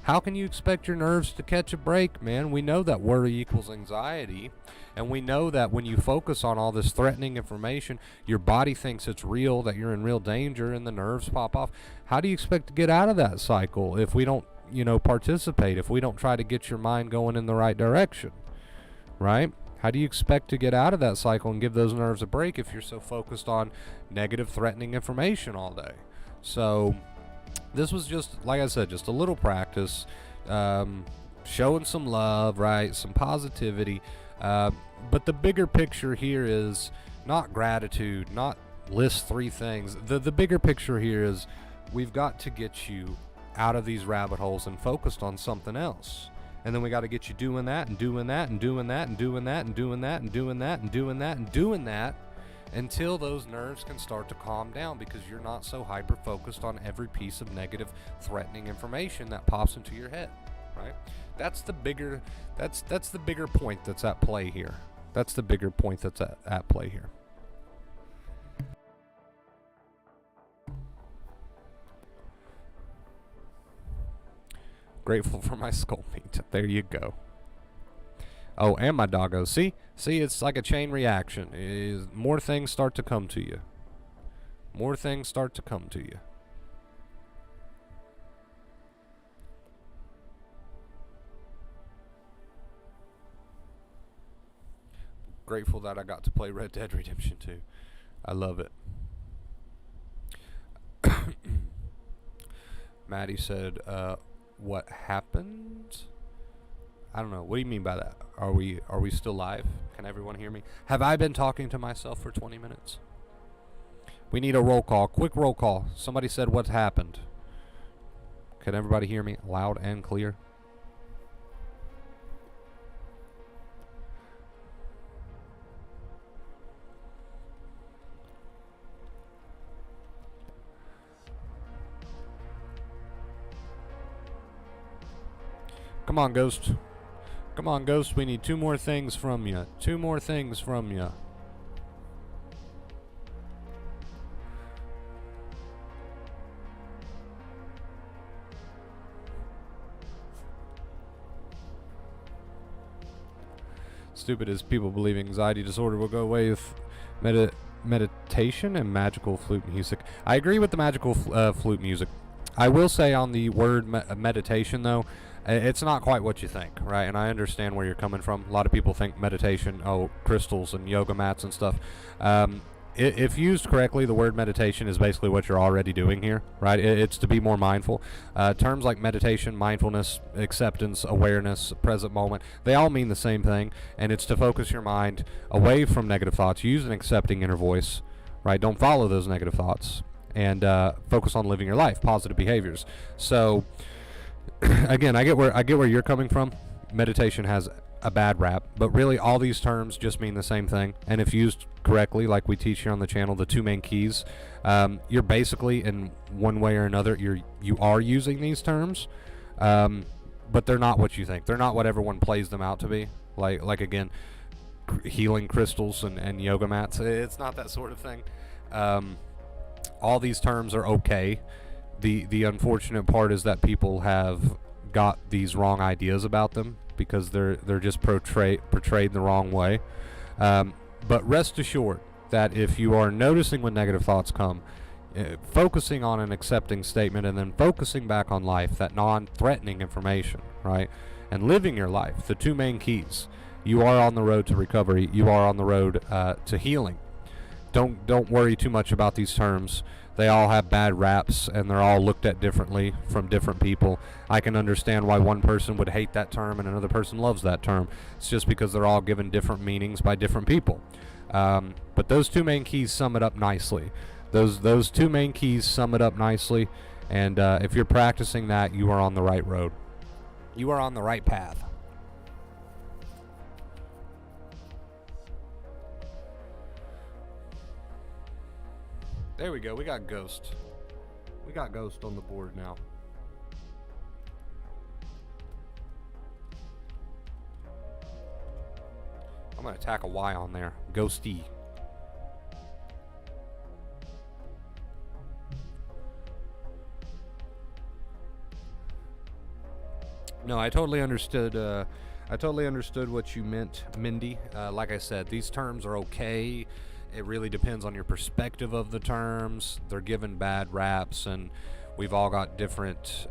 how can you expect your nerves to catch a break, man? We know that worry equals anxiety, and we know that when you focus on all this threatening information, your body thinks it's real, that you're in real danger, and the nerves pop off. How do you expect to get out of that cycle if we don't, participate, if we don't try to get your mind going in the right direction, right? How do you expect to get out of that cycle and give those nerves a break if you're so focused on negative, threatening information all day? So this was just, like I said, just a little practice, showing some love, right? Some positivity. But the bigger picture here is not gratitude, not list 3 things. The bigger picture here is we've got to get you out of these rabbit holes and focused on something else. And then we got to get you doing that and doing that and doing that and doing that and doing that and doing that and doing that and doing that until those nerves can start to calm down, because you're not so hyper focused on every piece of negative, threatening information that pops into your head, right? That's the bigger point that's at play here. That's the bigger point that's at play here. Grateful for my skull meat. There you go. Oh, and my doggo. See, it's like a chain reaction. More things start to come to you. More things start to come to you. Grateful that I got to play Red Dead Redemption 2. I love it. Maddie said, what happened? I don't know. What do you mean by that? Are we still live? Can everyone hear me? Have I been talking to myself for 20 minutes? We need a roll call. Quick roll call. Somebody said what happened. Can everybody hear me loud and clear? Come on, Ghost. Come on, Ghost. We need 2 more things from you. 2 more things from you. Stupid as people believe anxiety disorder will go away if meditation and magical flute music. I agree with the magical flute music. I will say on the word meditation, though, it's not quite what you think, right? And I understand where you're coming from. A lot of people think meditation, crystals and yoga mats and stuff. If used correctly, the word meditation is basically what you're already doing here, right? It's to be more mindful. Terms like meditation, mindfulness, acceptance, awareness, present moment, they all mean the same thing, and it's to focus your mind away from negative thoughts. Use an accepting inner voice, right? Don't follow those negative thoughts, and focus on living your life, positive behaviors. So, again, I get where you're coming from. Meditation has a bad rap, but really all these terms just mean the same thing, and if used correctly, like we teach here on the channel, the two main keys, you're basically, in one way or another, you are using these terms, but they're not what you think. They're not what everyone plays them out to be. Like again, healing crystals and yoga mats. It's not that sort of thing. All these terms are okay. The unfortunate part is that people have got these wrong ideas about them because they're just portrayed the wrong way. But rest assured that if you are noticing when negative thoughts come, focusing on an accepting statement and then focusing back on life, that non-threatening information, right, and living your life, the two main keys, you are on the road to recovery. You are on the road to healing. Don't worry too much about these terms. They all have bad raps, and they're all looked at differently from different people. I can understand why one person would hate that term and another person loves that term. It's just because they're all given different meanings by different people. But those two main keys sum it up nicely. Those two main keys sum it up nicely, and if you're practicing that, you are on the right road. You are on the right path. There we go. We got Ghost. We got Ghost on the board now. I'm going to tack a Y on there. Ghosty. No, I totally understood. I totally understood what you meant, Mindy. Like I said, these terms are okay. It really depends on your perspective of the terms. They're given bad raps, and we've all got different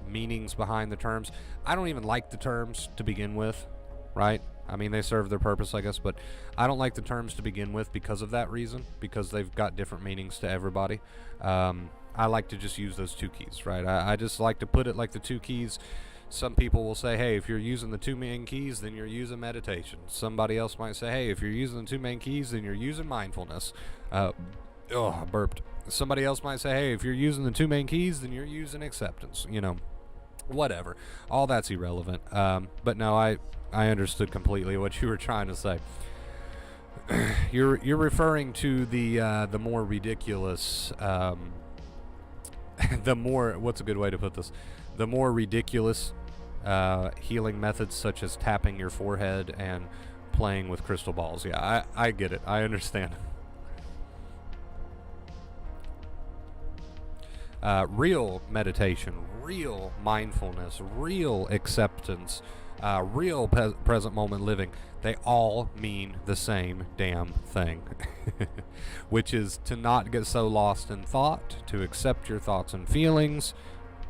meanings behind the terms. I don't even like the terms to begin with, right? I mean, they serve their purpose, I guess, but I don't like the terms to begin with because of that reason, because they've got different meanings to everybody. I like to just use those two keys, right? I just like to put it like the two keys. Some people will say, hey, if you're using the two main keys, then you're using meditation. Somebody else might say, hey, if you're using the two main keys, then you're using mindfulness. I burped. Somebody else might say, hey, if you're using the two main keys, then you're using acceptance. You know, whatever. All that's irrelevant. But no, I understood completely what you were trying to say. You're referring to the more ridiculous, the more, what's a good way to put this? The more ridiculous healing methods, such as tapping your forehead and playing with crystal balls. Yeah, I get it. I understand. Real meditation, real mindfulness, real acceptance, real present moment living, they all mean the same damn thing. Which is to not get so lost in thought, to accept your thoughts and feelings,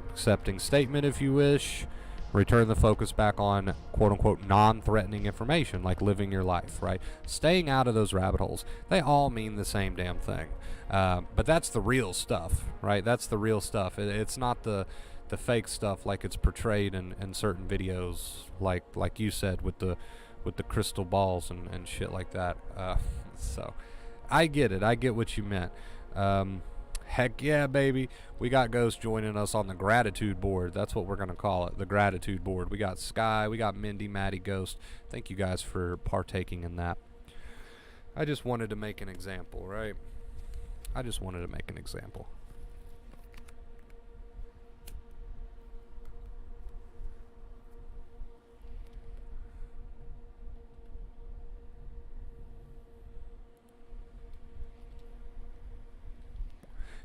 accepting statement if you wish, return the focus back on quote-unquote non-threatening information like living your life, right? Staying out of those rabbit holes. They all mean the same damn thing. But that's the real stuff, right? That's the real stuff. It's not the fake stuff like it's portrayed in certain videos, like you said with the crystal balls and shit like that. So I get it. I get what you meant. Heck yeah, baby. We got Ghost joining us on the gratitude board. That's what we're going to call it, the gratitude board. We got Sky, we got Mindy, Maddie, Ghost. Thank you guys for partaking in that. I just wanted to make an example, right? I just wanted to make an example.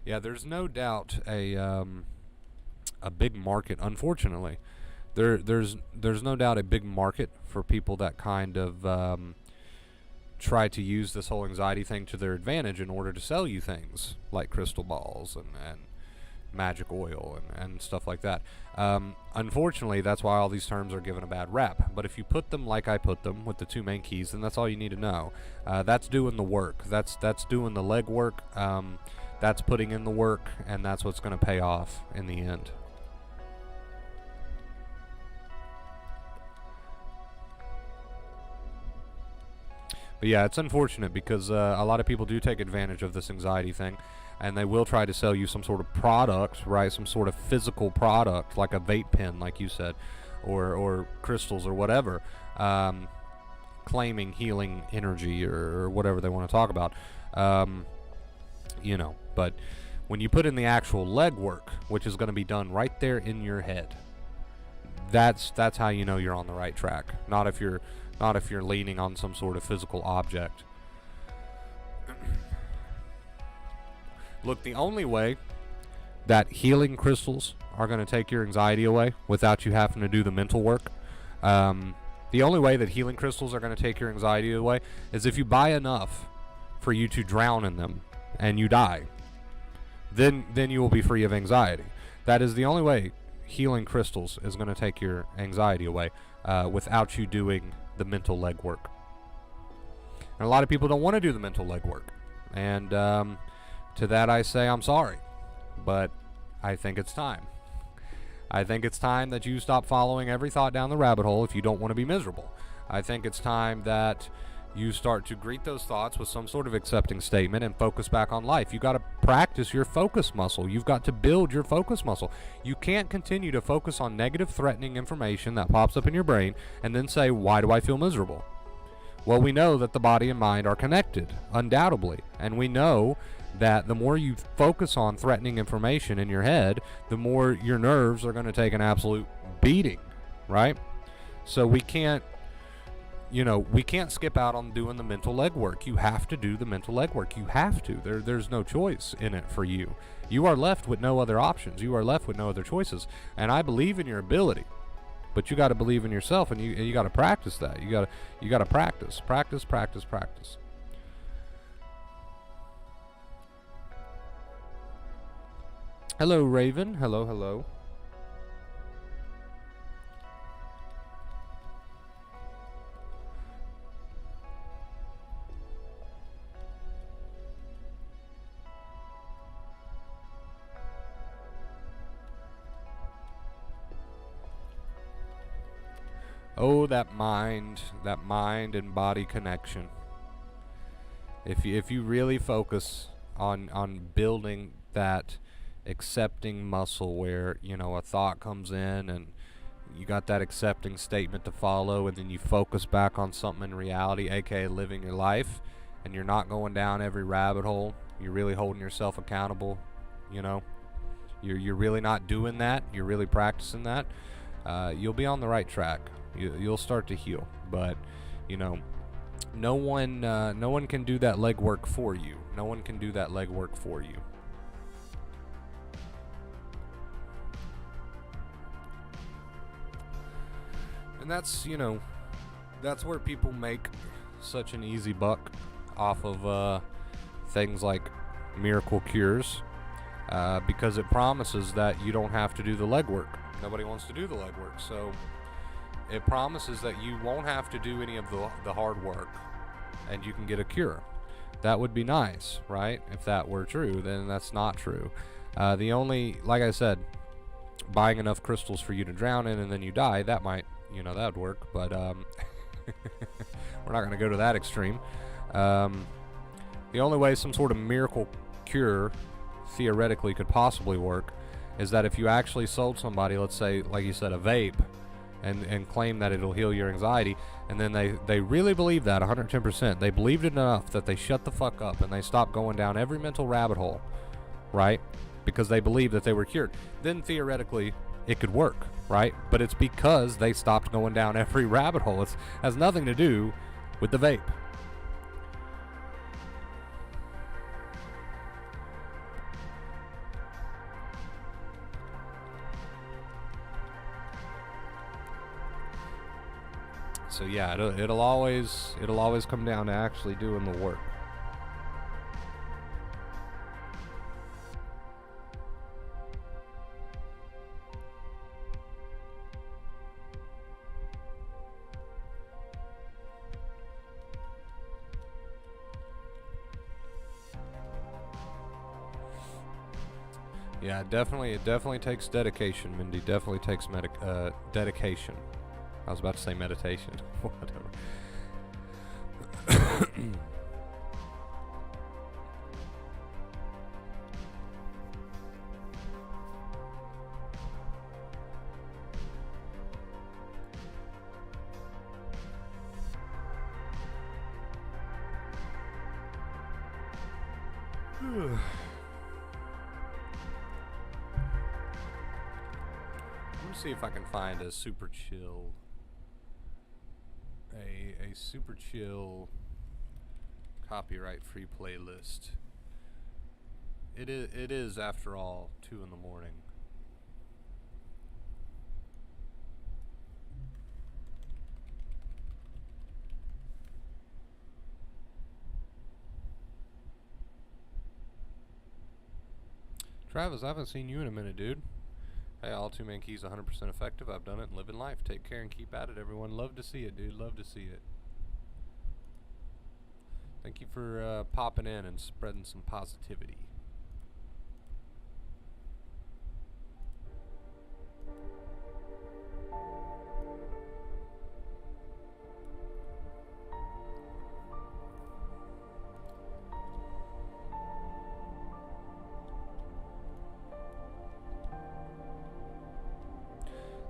Yeah, there's no doubt a big market. Unfortunately, there's no doubt a big market for people that kind of try to use this whole anxiety thing to their advantage in order to sell you things like crystal balls and magic oil and stuff like that. Unfortunately, that's why all these terms are given a bad rap. But if you put them like I put them with the two main keys, then that's all you need to know. That's doing the work. That's doing the leg work. That's putting in the work, and that's what's going to pay off in the end. But yeah, it's unfortunate because a lot of people do take advantage of this anxiety thing, and they will try to sell you some sort of product, right? Some sort of physical product, like a vape pen, like you said, or crystals or whatever, claiming healing energy or whatever they want to talk about. But when you put in the actual leg work, which is going to be done right there in your head, that's how you know you're on the right track. Not if you're leaning on some sort of physical object. Look, the only way that healing crystals are going to take your anxiety away without you having to do the mental work, the only way that healing crystals are going to take your anxiety away is if you buy enough for you to drown in them and you die. Then you will be free of anxiety. That is the only way healing crystals is going to take your anxiety away without you doing the mental legwork. And a lot of people don't want to do the mental legwork. And to that I say I'm sorry. But I think it's time. I think it's time that you stop following every thought down the rabbit hole if you don't want to be miserable. I think it's time that you start to greet those thoughts with some sort of accepting statement and focus back on life. You got to practice your focus muscle. You've got to build your focus muscle. You can't continue to focus on negative, threatening information that pops up in your brain and then say, why do I feel miserable? Well, we know that the body and mind are connected, undoubtedly. And we know that the more you focus on threatening information in your head, the more your nerves are going to take an absolute beating, right? So we can't skip out on doing the mental legwork. You have to do the mental legwork. You have to. There's no choice in it for you. You are left with no other options. You are left with no other choices. And I believe in your ability, but you got to believe in yourself, and you got to practice that. You got to practice. Hello, Raven. Hello. Oh, that mind and body connection. If you really focus on building that accepting muscle where, a thought comes in and you got that accepting statement to follow, and then you focus back on something in reality, aka living your life, and you're not going down every rabbit hole, you're really holding yourself accountable, you're really not doing that, you're really practicing that, you'll be on the right track. You'll start to heal. But no one can do that legwork for you. No one can do that legwork for you. And that's where people make such an easy buck off of things like miracle cures, because it promises that you don't have to do the legwork. Nobody wants to do the legwork, so it promises that you won't have to do any of the hard work and you can get a cure. That would be nice, right? If that were true, then that's not true. Like I said, buying enough crystals for you to drown in and then you die, that might, that would work, but we're not going to go to that extreme. The only way some sort of miracle cure theoretically could possibly work is that if you actually sold somebody, let's say, like you said, a vape, and claim that it'll heal your anxiety, and then they really believe that 110%. They believed it enough that they shut the fuck up and they stopped going down every mental rabbit hole, right? Because they believed that they were cured. Then theoretically it could work, right? But it's because they stopped going down every rabbit hole. It has nothing to do with the vape. So yeah, it'll always come down to actually doing the work. Yeah, it definitely takes dedication, Mindy. Definitely takes dedication. I was about to say meditation. Whatever. Let me see if I can find a super chill, a super chill copyright free playlist. It is after all 2 in the morning. Travis, I haven't seen you in a minute, dude. Hey, all 2 main keys 100% effective. I've done it and living life. Take care and keep at it, everyone. Love to see it, dude. Love to see it. Thank you for popping in and spreading some positivity.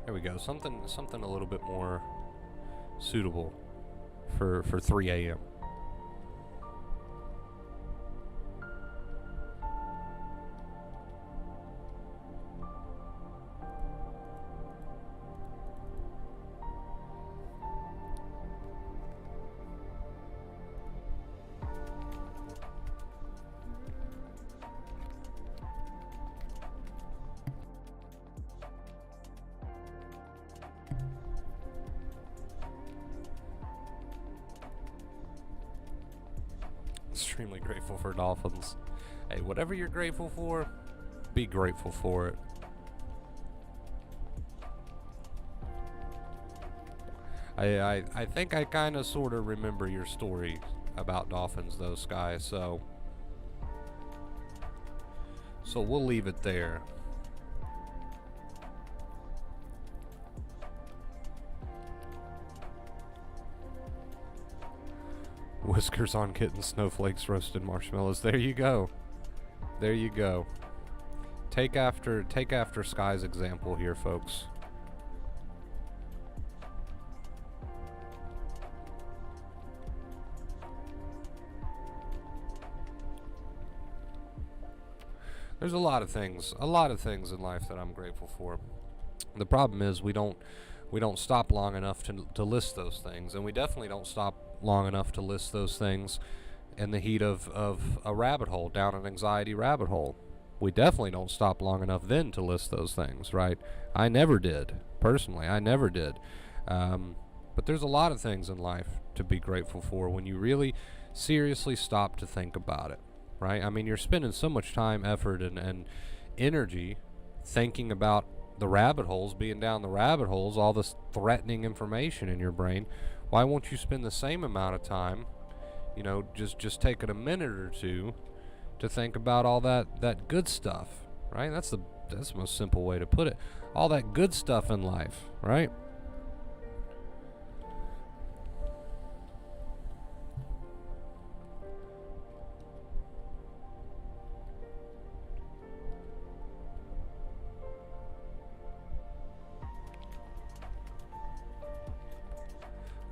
There we go. Something a little bit more suitable for 3 a.m. Extremely grateful for dolphins. Hey, whatever you're grateful for, be grateful for it. I think I kind of sort of remember your story about dolphins, though, Sky. So we'll leave it there. Whiskers on kittens, snowflakes, roasted marshmallows. There you go. There you go. Take after Sky's example here, folks. There's a lot of things in life that I'm grateful for. The problem is we don't stop long enough to list those things, and we definitely don't stop long enough to list those things in the heat of a rabbit hole, down an anxiety rabbit hole. We definitely don't stop long enough then to list those things, right? I never did. Personally, I never did. But there's a lot of things in life to be grateful for when you really seriously stop to think about it, right? I mean, you're spending so much time, effort, and energy thinking about the rabbit holes, being down the rabbit holes, all this threatening information in your brain. Why won't you spend the same amount of time, just taking a minute or two to think about all that good stuff, right? That's the most simple way to put it. All that good stuff in life, right?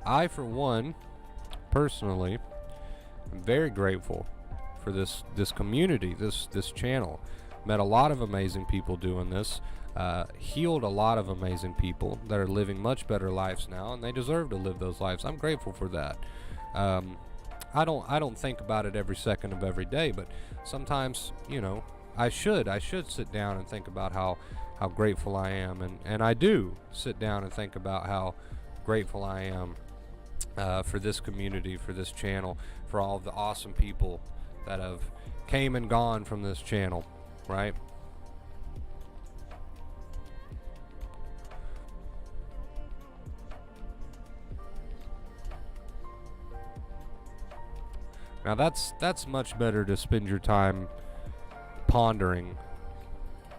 I, for one, personally, am very grateful for this community, this channel. Met a lot of amazing people doing this. Healed a lot of amazing people that are living much better lives now, and they deserve to live those lives. I'm grateful for that. I don't think about it every second of every day, but sometimes, I should sit down and think about how grateful I am, and I do sit down and think about how grateful I am for this community, for this channel, for all of the awesome people that have came and gone from this channel, right? Now that's much better to spend your time pondering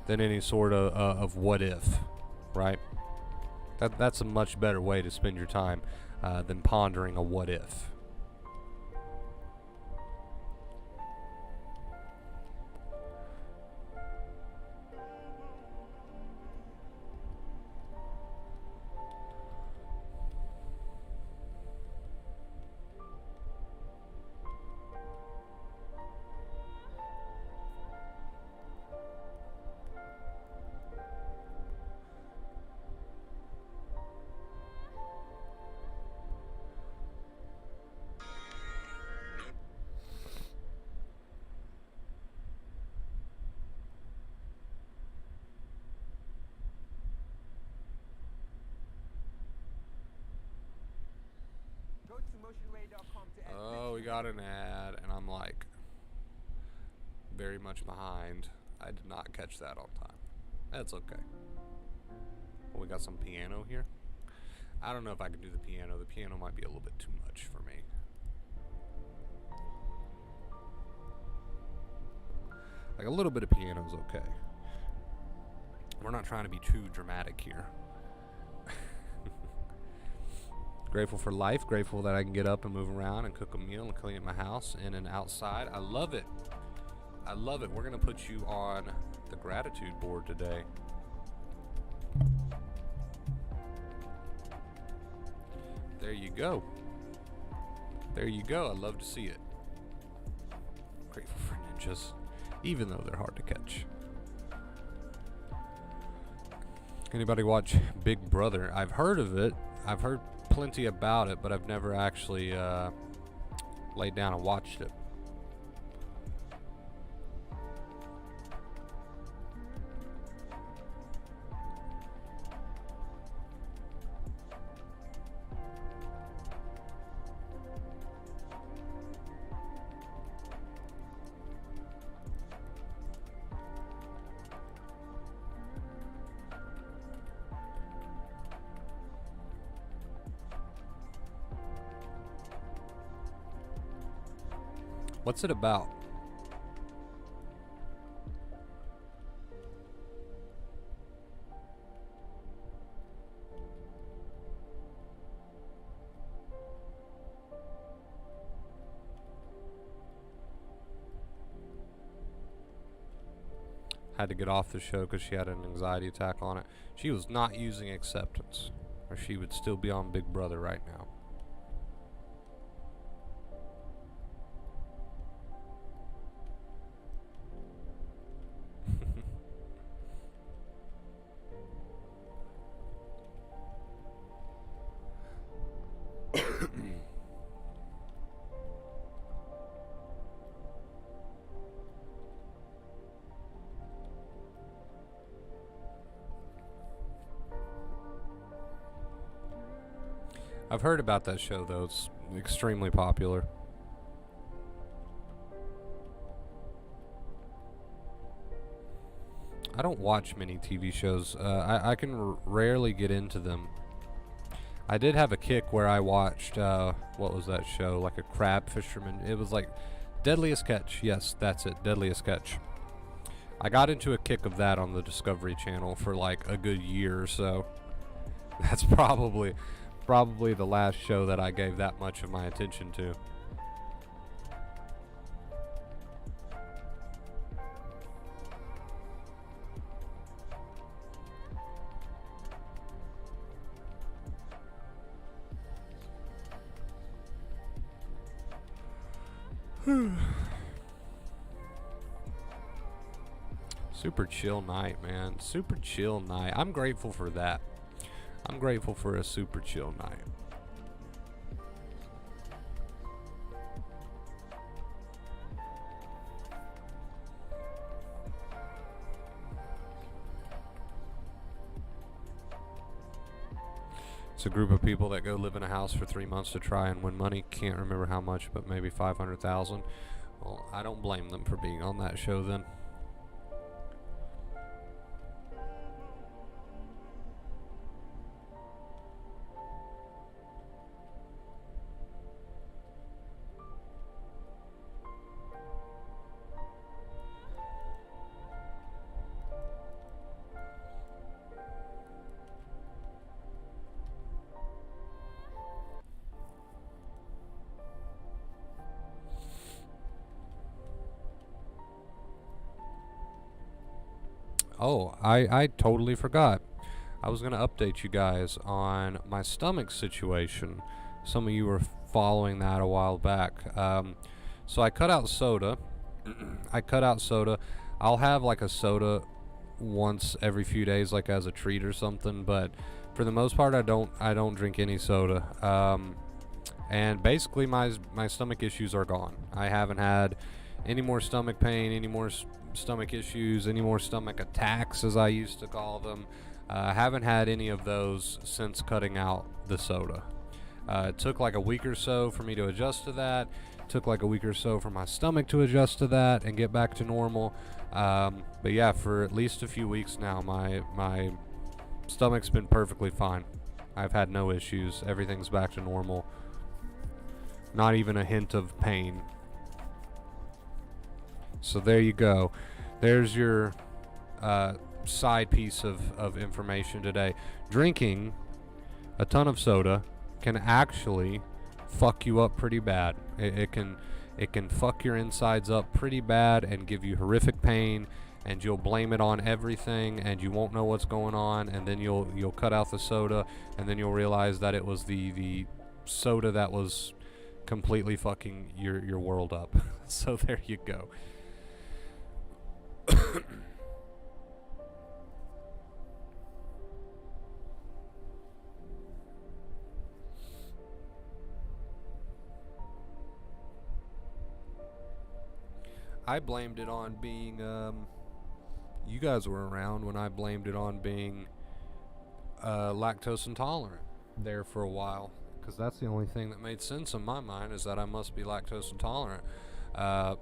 than any sort of what if, right? That's a much better way to spend your time than pondering a what if. Oh, we got an ad, and I'm like very much behind. I did not catch that on time. That's okay. Well, we got some piano here. I don't know if I can do the piano. The piano might be a little bit too much for me. Like a little bit of piano is okay. We're not trying to be too dramatic here. Grateful for life, grateful that I can get up and move around and cook a meal and clean my house in and outside. I love it. I love it. We're going to put you on the gratitude board today. There you go. There you go. I love to see it. Grateful for ninjas, even though they're hard to catch. Anybody watch Big Brother? I've heard of it. I've heard plenty about it, but I've never actually laid down and watched it. What's it about? Had to get off the show because she had an anxiety attack on it. She was not using acceptance, or she would still be on Big Brother right now. I've heard about that show, though. It's extremely popular. I don't watch many TV shows. I can rarely get into them. I did have a kick where I watched, what was that show? Like a crab fisherman. It was like Deadliest Catch. Yes, that's it. Deadliest Catch. I got into a kick of that on the Discovery Channel for like a good year or so. That's probably the last show that I gave that much of my attention to. Super chill night, man. Super chill night. I'm grateful for that. I'm grateful for a super chill night. It's a group of people that go live in a house for 3 months to try and win money. Can't remember how much, but maybe 500,000. Well, I don't blame them for being on that show then. Oh, I totally forgot. I was going to update you guys on my stomach situation. Some of you were following that a while back. So I cut out soda. I cut out soda. I'll have like a soda once every few days, like as a treat or something. But for the most part, I don't drink any soda. And basically, my stomach issues are gone. I haven't had any more stomach pain, any more stomach issues, any more stomach attacks, as I used to call them. I haven't had any of those since cutting out the soda. It took like a week or so for me to adjust to that. It took like a week or so for my stomach to adjust to that and get back to normal. But yeah, for at least a few weeks now, my stomach's been perfectly fine. I've had no issues. Everything's back to normal. Not even a hint of pain. So there you go. There's your side piece of information today. Drinking a ton of soda can actually fuck you up pretty bad. It can fuck your insides up pretty bad and give you horrific pain, and you'll blame it on everything, and you won't know what's going on, and then you'll cut out the soda, and then you'll realize that it was the soda that was completely fucking your world up. So there you go. I blamed it on being, you guys were around when I blamed it on being lactose intolerant there for a while, because that's the only thing that made sense in my mind, is that I must be lactose intolerant.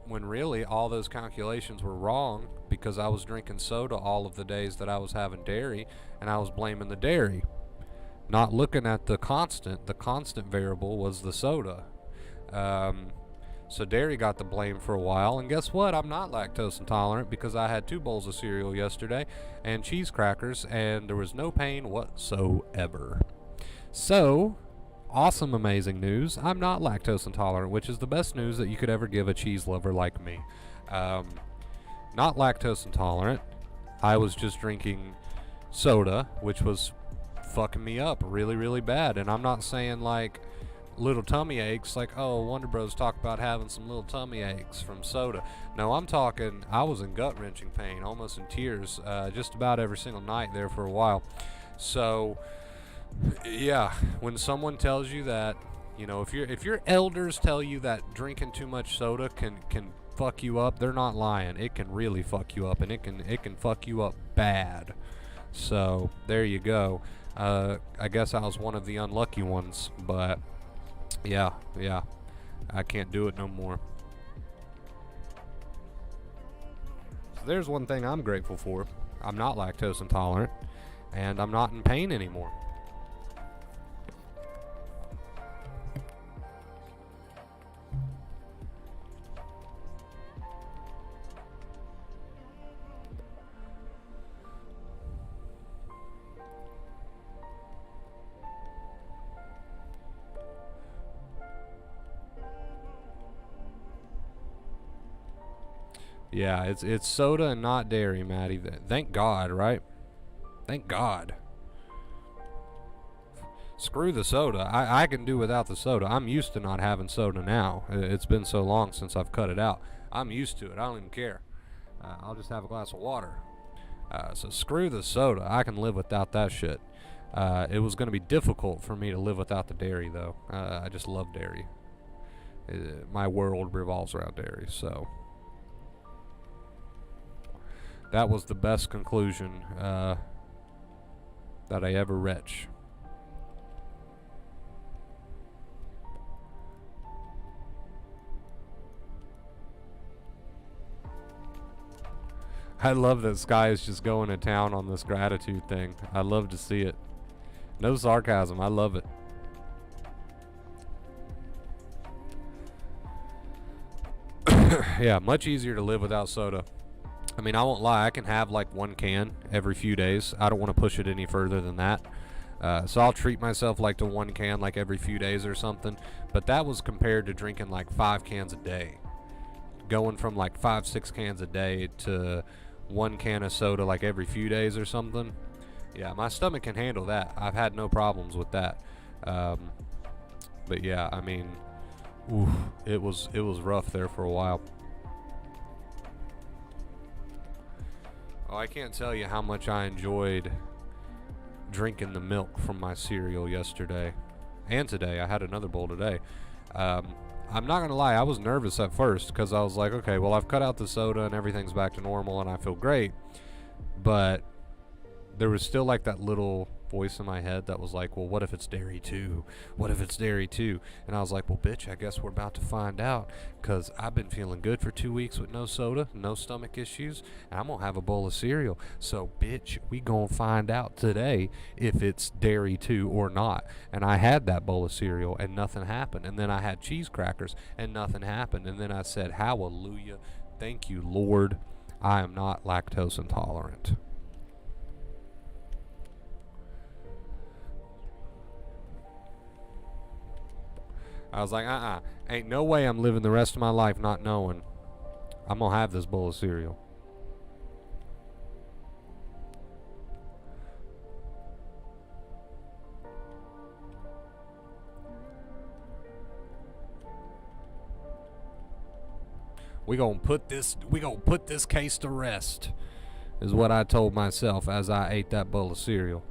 When really all those calculations were wrong, because I was drinking soda all of the days that I was having dairy, and I was blaming the dairy, not looking at the constant. The constant variable was the soda. So dairy got the blame for a while, and guess what? I'm not lactose intolerant, because I had 2 bowls of cereal yesterday and cheese crackers, and there was no pain whatsoever. So, awesome, amazing news. I'm not lactose intolerant, which is the best news that you could ever give a cheese lover like me. Not lactose intolerant. I was just drinking soda, which was fucking me up really, really bad. And I'm not saying like little tummy aches, like, oh, Wonder Bros talk about having some little tummy aches from soda. No, I'm talking, I was in gut-wrenching pain, almost in tears, just about every single night there for a while. So, yeah, when someone tells you that, you know, if your elders tell you that drinking too much soda can fuck you up, they're not lying. It can really fuck you up, and it can fuck you up bad. So there you go. I guess I was one of the unlucky ones, but yeah, I can't do it no more. So there's one thing I'm grateful for. I'm not lactose intolerant, and I'm not in pain anymore. Yeah, it's soda and not dairy, Maddie. Thank God, right? Thank God. Screw the soda. I can do without the soda. I'm used to not having soda now. It's been so long since I've cut it out. I'm used to it. I don't even care. I'll just have a glass of water. So screw the soda. I can live without that shit. It was going to be difficult for me to live without the dairy, though. I just love dairy. My world revolves around dairy, so that was the best conclusion that I ever reached. I love that Sky is just going to town on this gratitude thing. I love to see it. No sarcasm. I love it. Yeah, much easier to live without soda. I mean, I won't lie. I can have like one can every few days. I don't want to push it any further than that. So I'll treat myself like to one can like every few days or something. But that was compared to drinking like 5 cans a day. Going from like 5, 6 cans a day to 1 can of soda like every few days or something. Yeah, my stomach can handle that. I've had no problems with that. But yeah, I mean, oof, it was rough there for a while. Oh, I can't tell you how much I enjoyed drinking the milk from my cereal yesterday and today. I had another bowl today. I'm not gonna lie, I was nervous at first because I was like, okay, well, I've cut out the soda and everything's back to normal and I feel great, but there was still like that little voice in my head that was like, well, what if it's dairy too? What if it's dairy too? And I was like, well, bitch, I guess we're about to find out, because I've been feeling good for 2 weeks with no soda, no stomach issues, and I'm gonna have a bowl of cereal. So, bitch, we gonna find out today if it's dairy too or not. And I had that bowl of cereal and nothing happened. And then I had cheese crackers and nothing happened. And then I said, hallelujah, thank you, Lord, I am not lactose intolerant. I was like, ain't no way I'm living the rest of my life not knowing I'm gonna have this bowl of cereal. We gonna put this case to rest, is what I told myself as I ate that bowl of cereal.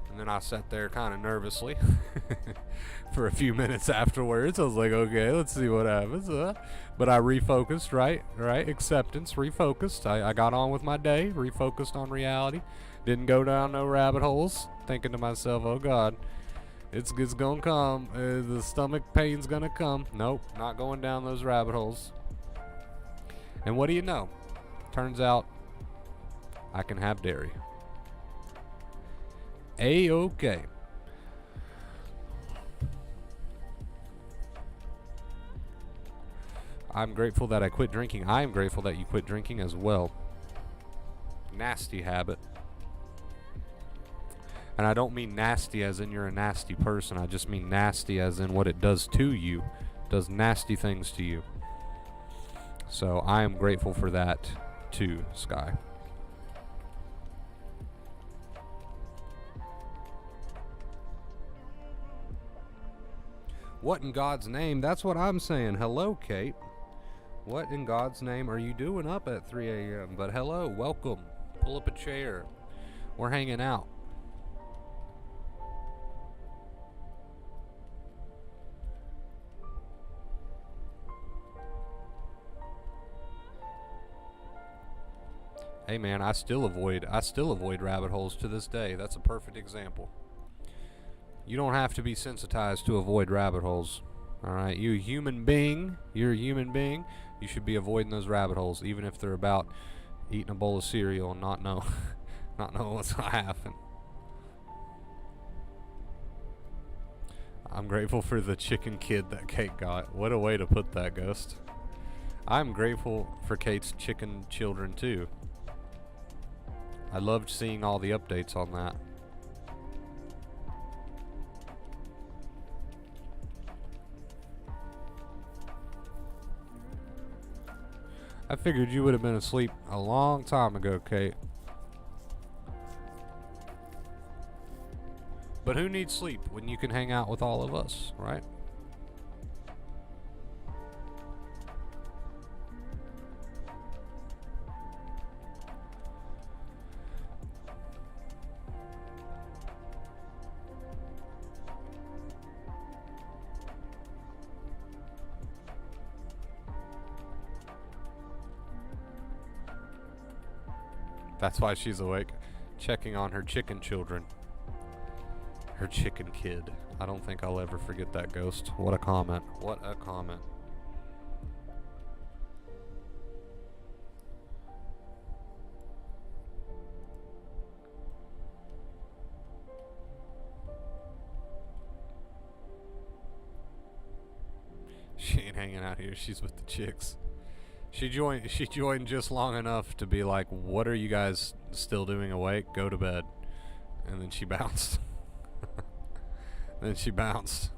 And then I sat there kind of nervously for a few minutes afterwards. I was like, okay, let's see what happens. But I refocused, right? Acceptance, refocused. I got on with my day, refocused on reality. Didn't go down no rabbit holes, thinking to myself, oh God, it's gonna come. The stomach pain's gonna come. Nope, not going down those rabbit holes. And what do you know? Turns out I can have dairy. A-okay. I'm grateful that I quit drinking. I am grateful that you quit drinking as well. Nasty habit. And I don't mean nasty as in you're a nasty person. I just mean nasty as in what it does to you. It does nasty things to you. So I am grateful for that too, Sky. What in God's name? That's what I'm saying. Hello, Kate. What in God's name are you doing up at 3 a.m.? But hello, welcome. Pull up a chair. We're hanging out. Hey man, I still avoid rabbit holes to this day. That's a perfect example. You don't have to be sensitized to avoid rabbit holes. Alright, you're a human being. You should be avoiding those rabbit holes, even if they're about eating a bowl of cereal and not know what's gonna happen. I'm grateful for the chicken kid that Kate got. What a way to put that, Ghost. I'm grateful for Kate's chicken children too. I loved seeing all the updates on that. I figured you would have been asleep a long time ago, Kate. But who needs sleep when you can hang out with all of us, right? That's why she's awake, checking on her chicken children. Her chicken kid. I don't think I'll ever forget that, Ghost. What a comment. What a comment. hanging out here. She's with the chicks. She joined just long enough to be like, "What are you guys still doing awake? Go to bed." And then she bounced. Then she bounced.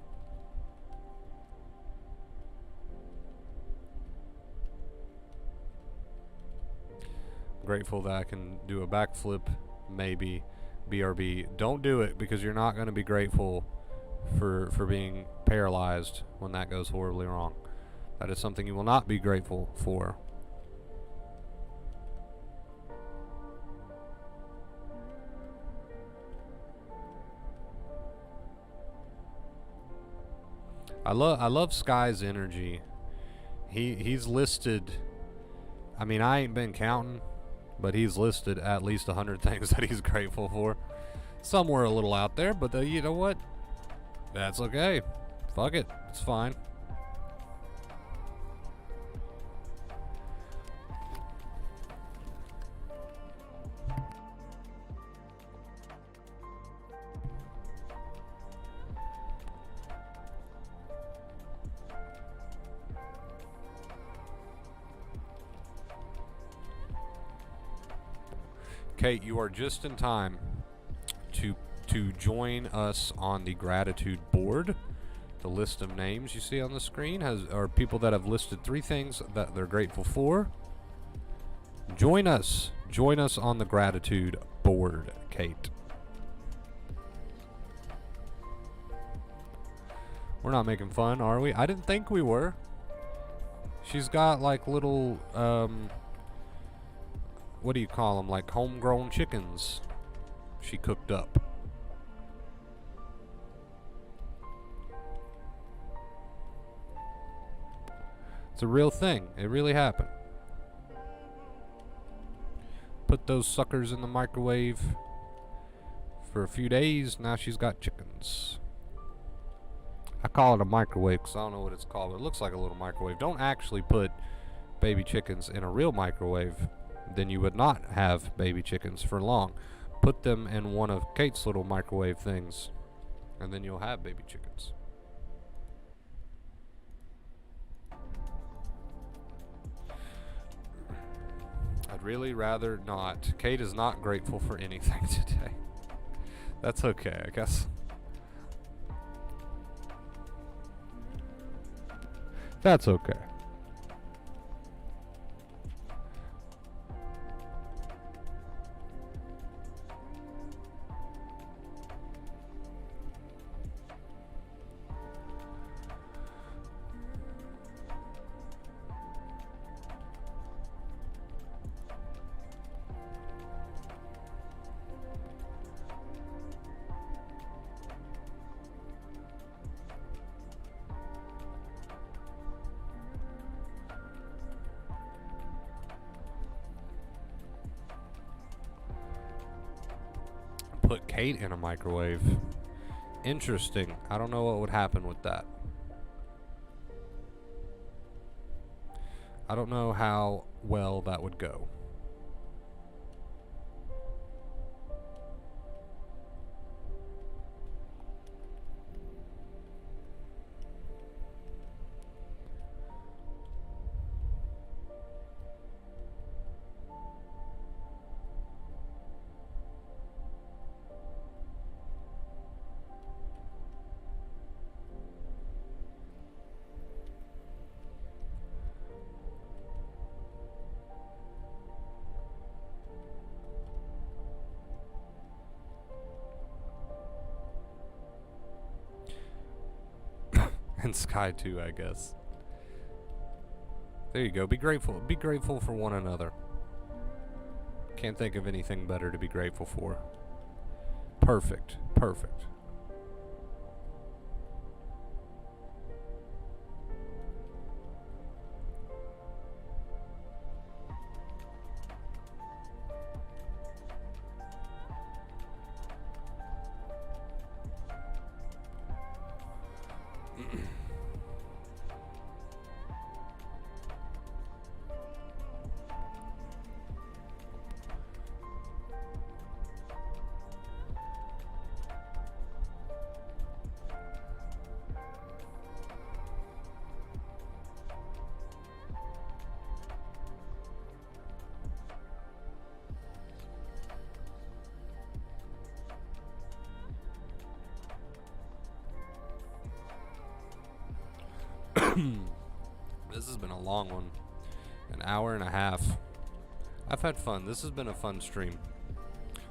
Grateful that I can do a backflip, maybe. BRB. Don't do it, because you're not going to be grateful for being paralyzed when that goes horribly wrong. That is something you will not be grateful for. I love Sky's energy. He's listed, I mean, I ain't been counting, but he's listed at least 100 things that he's grateful for. Somewhere a little out there, but you know what? That's okay. Fuck it. It's fine. Kate, you are just in time to join us on the gratitude board. The list of names you see on the screen are people that have listed 3 things that they're grateful for. Join us on the gratitude board, Kate. We're not making fun, are we? I didn't think we were. She's got like little what do you call them? Like homegrown chickens she cooked up. It's a real thing. It really happened. Put those suckers in the microwave for a few days. Now she's got chickens. I call it a microwave because I don't know what it's called, but it looks like a little microwave. Don't actually put baby chickens in a real microwave. Then you would not have baby chickens for long. Put them in one of Kate's little microwave things, and then you'll have baby chickens. I'd really rather not. Kate is not grateful for anything today. That's okay, I guess. That's okay. Put Kate in a microwave. Interesting. I don't know what would happen with that. I don't know how well that would go. And Sky too, I guess. There you go. Be grateful. Be grateful for one another. Can't think of anything better to be grateful for. Perfect. Perfect. This has been a long one. An hour and a half. I've had fun. This has been a fun stream.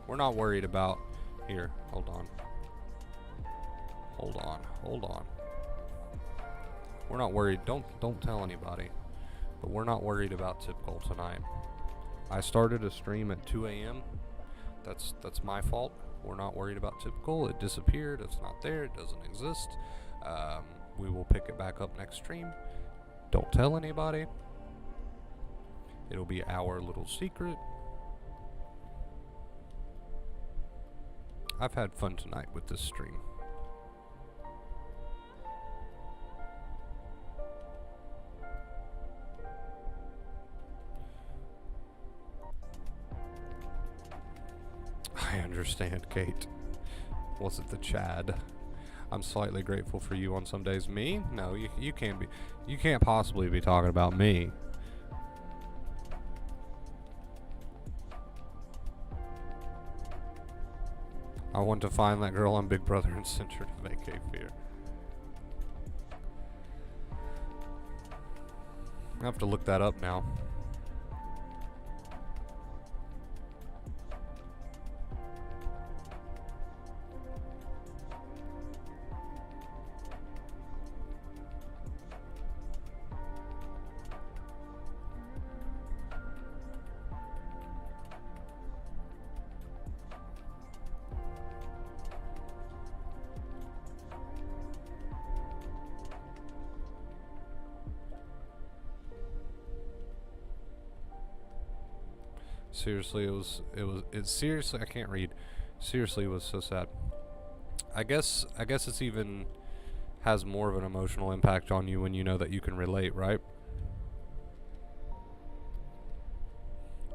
We're not worried about... Here, hold on. Hold on. We're not worried. Don't tell anybody. But we're not worried about tip goal tonight. I started a stream at 2 a.m. That's my fault. We're not worried about tip goal. It disappeared. It's not there. It doesn't exist. We will pick it back up next stream. Don't tell anybody. It'll be our little secret. I've had fun tonight with this stream. I understand, Kate. Was it the Chad? I'm slightly grateful for you on some days. Me? No, you can't be. You can't possibly be talking about me. I want to find that girl on Big Brother and send her to vacate fear. I have to look that up now. Seriously, seriously, I can't read. Seriously, it was so sad. I guess it's even has more of an emotional impact on you when you know that you can relate, right?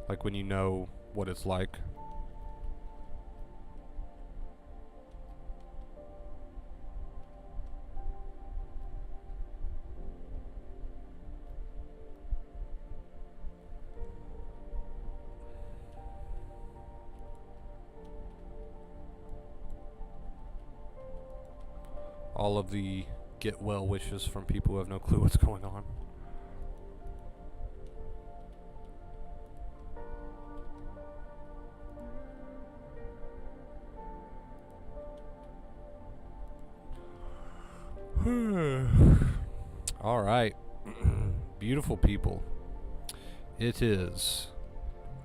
Like when you know what it's like. All of the get well wishes from people who have no clue what's going on. All right. Beautiful people. It is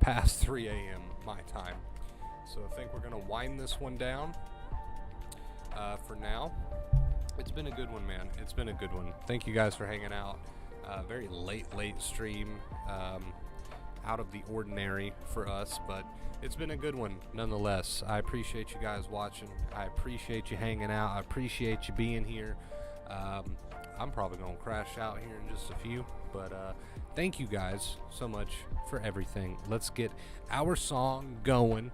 past 3 a.m. my time. So I think we're going to wind this one down for now. It's been a good one, man. It's been a good one. Thank you guys for hanging out. Very late stream. Out of the ordinary for us, but it's been a good one nonetheless. I appreciate you guys watching. I appreciate you hanging out. I appreciate you being here. I'm probably going to crash out here in just a few, but thank you guys so much for everything. Let's get our song going.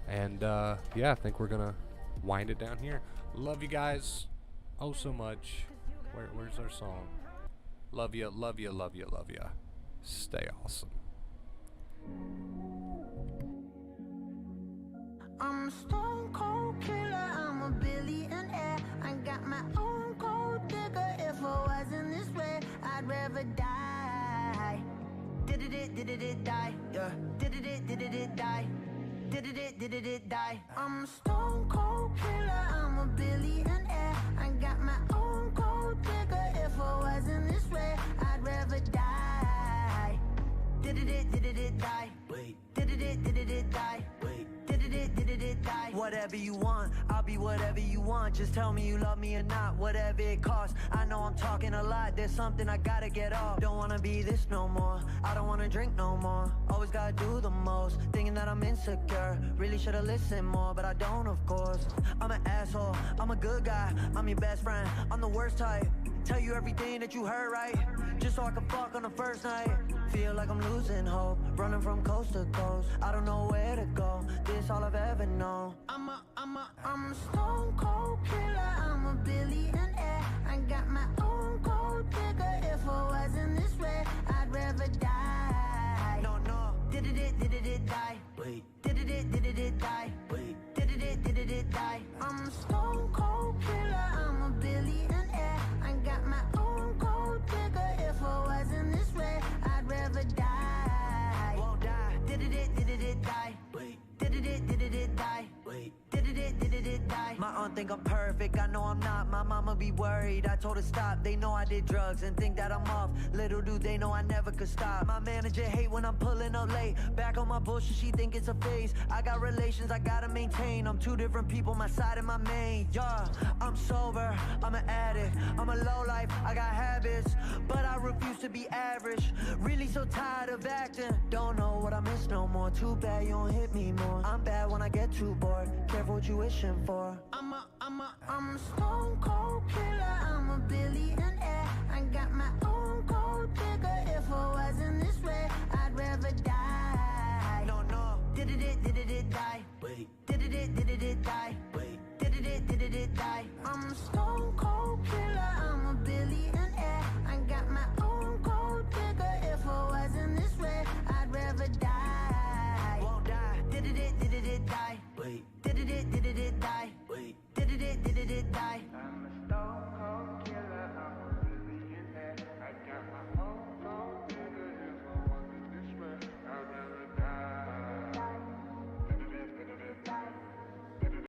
And yeah, I think we're going to wind it down here. Love you guys. Oh, so much. Where's our song? Love ya, love ya, love ya, love ya. Stay awesome. I'm a stone cold killer, I'm a billionaire. I got my own gold digger. If I wasn't this way, I'd rather die. Did it die? Yeah. Did it die? Did it die? I'm a stone cold killer, I'm a billionaire. I got my own gold digger. If I wasn't this way, I'd rather die. Did it die? Wait. Did it die? Wait. Did it die? Whatever you want, I'll be whatever you want. Just tell me you love me or not, whatever it costs. I know I'm talking a lot, there's something I gotta get off. Don't wanna be this no more, I don't wanna drink no more. Always gotta do the most, thinking that I'm insecure. Really should've listened more, but I don't, of course. I'm an asshole, I'm a good guy, I'm your best friend, I'm the worst type. Tell you everything that you heard right, just so I can fuck on the first night. Feel like I'm losing hope, running from coast to coast. I don't know where to go, this all I've ever known. I'm a stone cold killer, I'm a billionaire. I got my own gold digger. If I wasn't this way, I'd rather die. No. Did it die? Wait. Did it die? Wait. Did it die? I'm a stone cold killer, I'm a billionaire. I got my own gold think I'm perfect, I know I'm not. My mama be worried, I told her stop. They know I did drugs and think that I'm off. Little do they know I never could stop. My manager hate when I'm pulling up late. Back on my bullshit, she think it's a phase. I got relations I gotta maintain. I'm two different people, my side and my main. Yeah, I'm sober, I'm an addict, I'm a low life, I got habits, but I refuse to be average. Really so tired of acting, don't know what I miss no more. Too bad you don't hit me more. I'm bad when I get too bored. Careful what you wishing for. I'm a stone cold killer, I'm a billionaire. I got my own gold digger. If I wasn't this way, I'd rather die. No, Did it die? wait. Did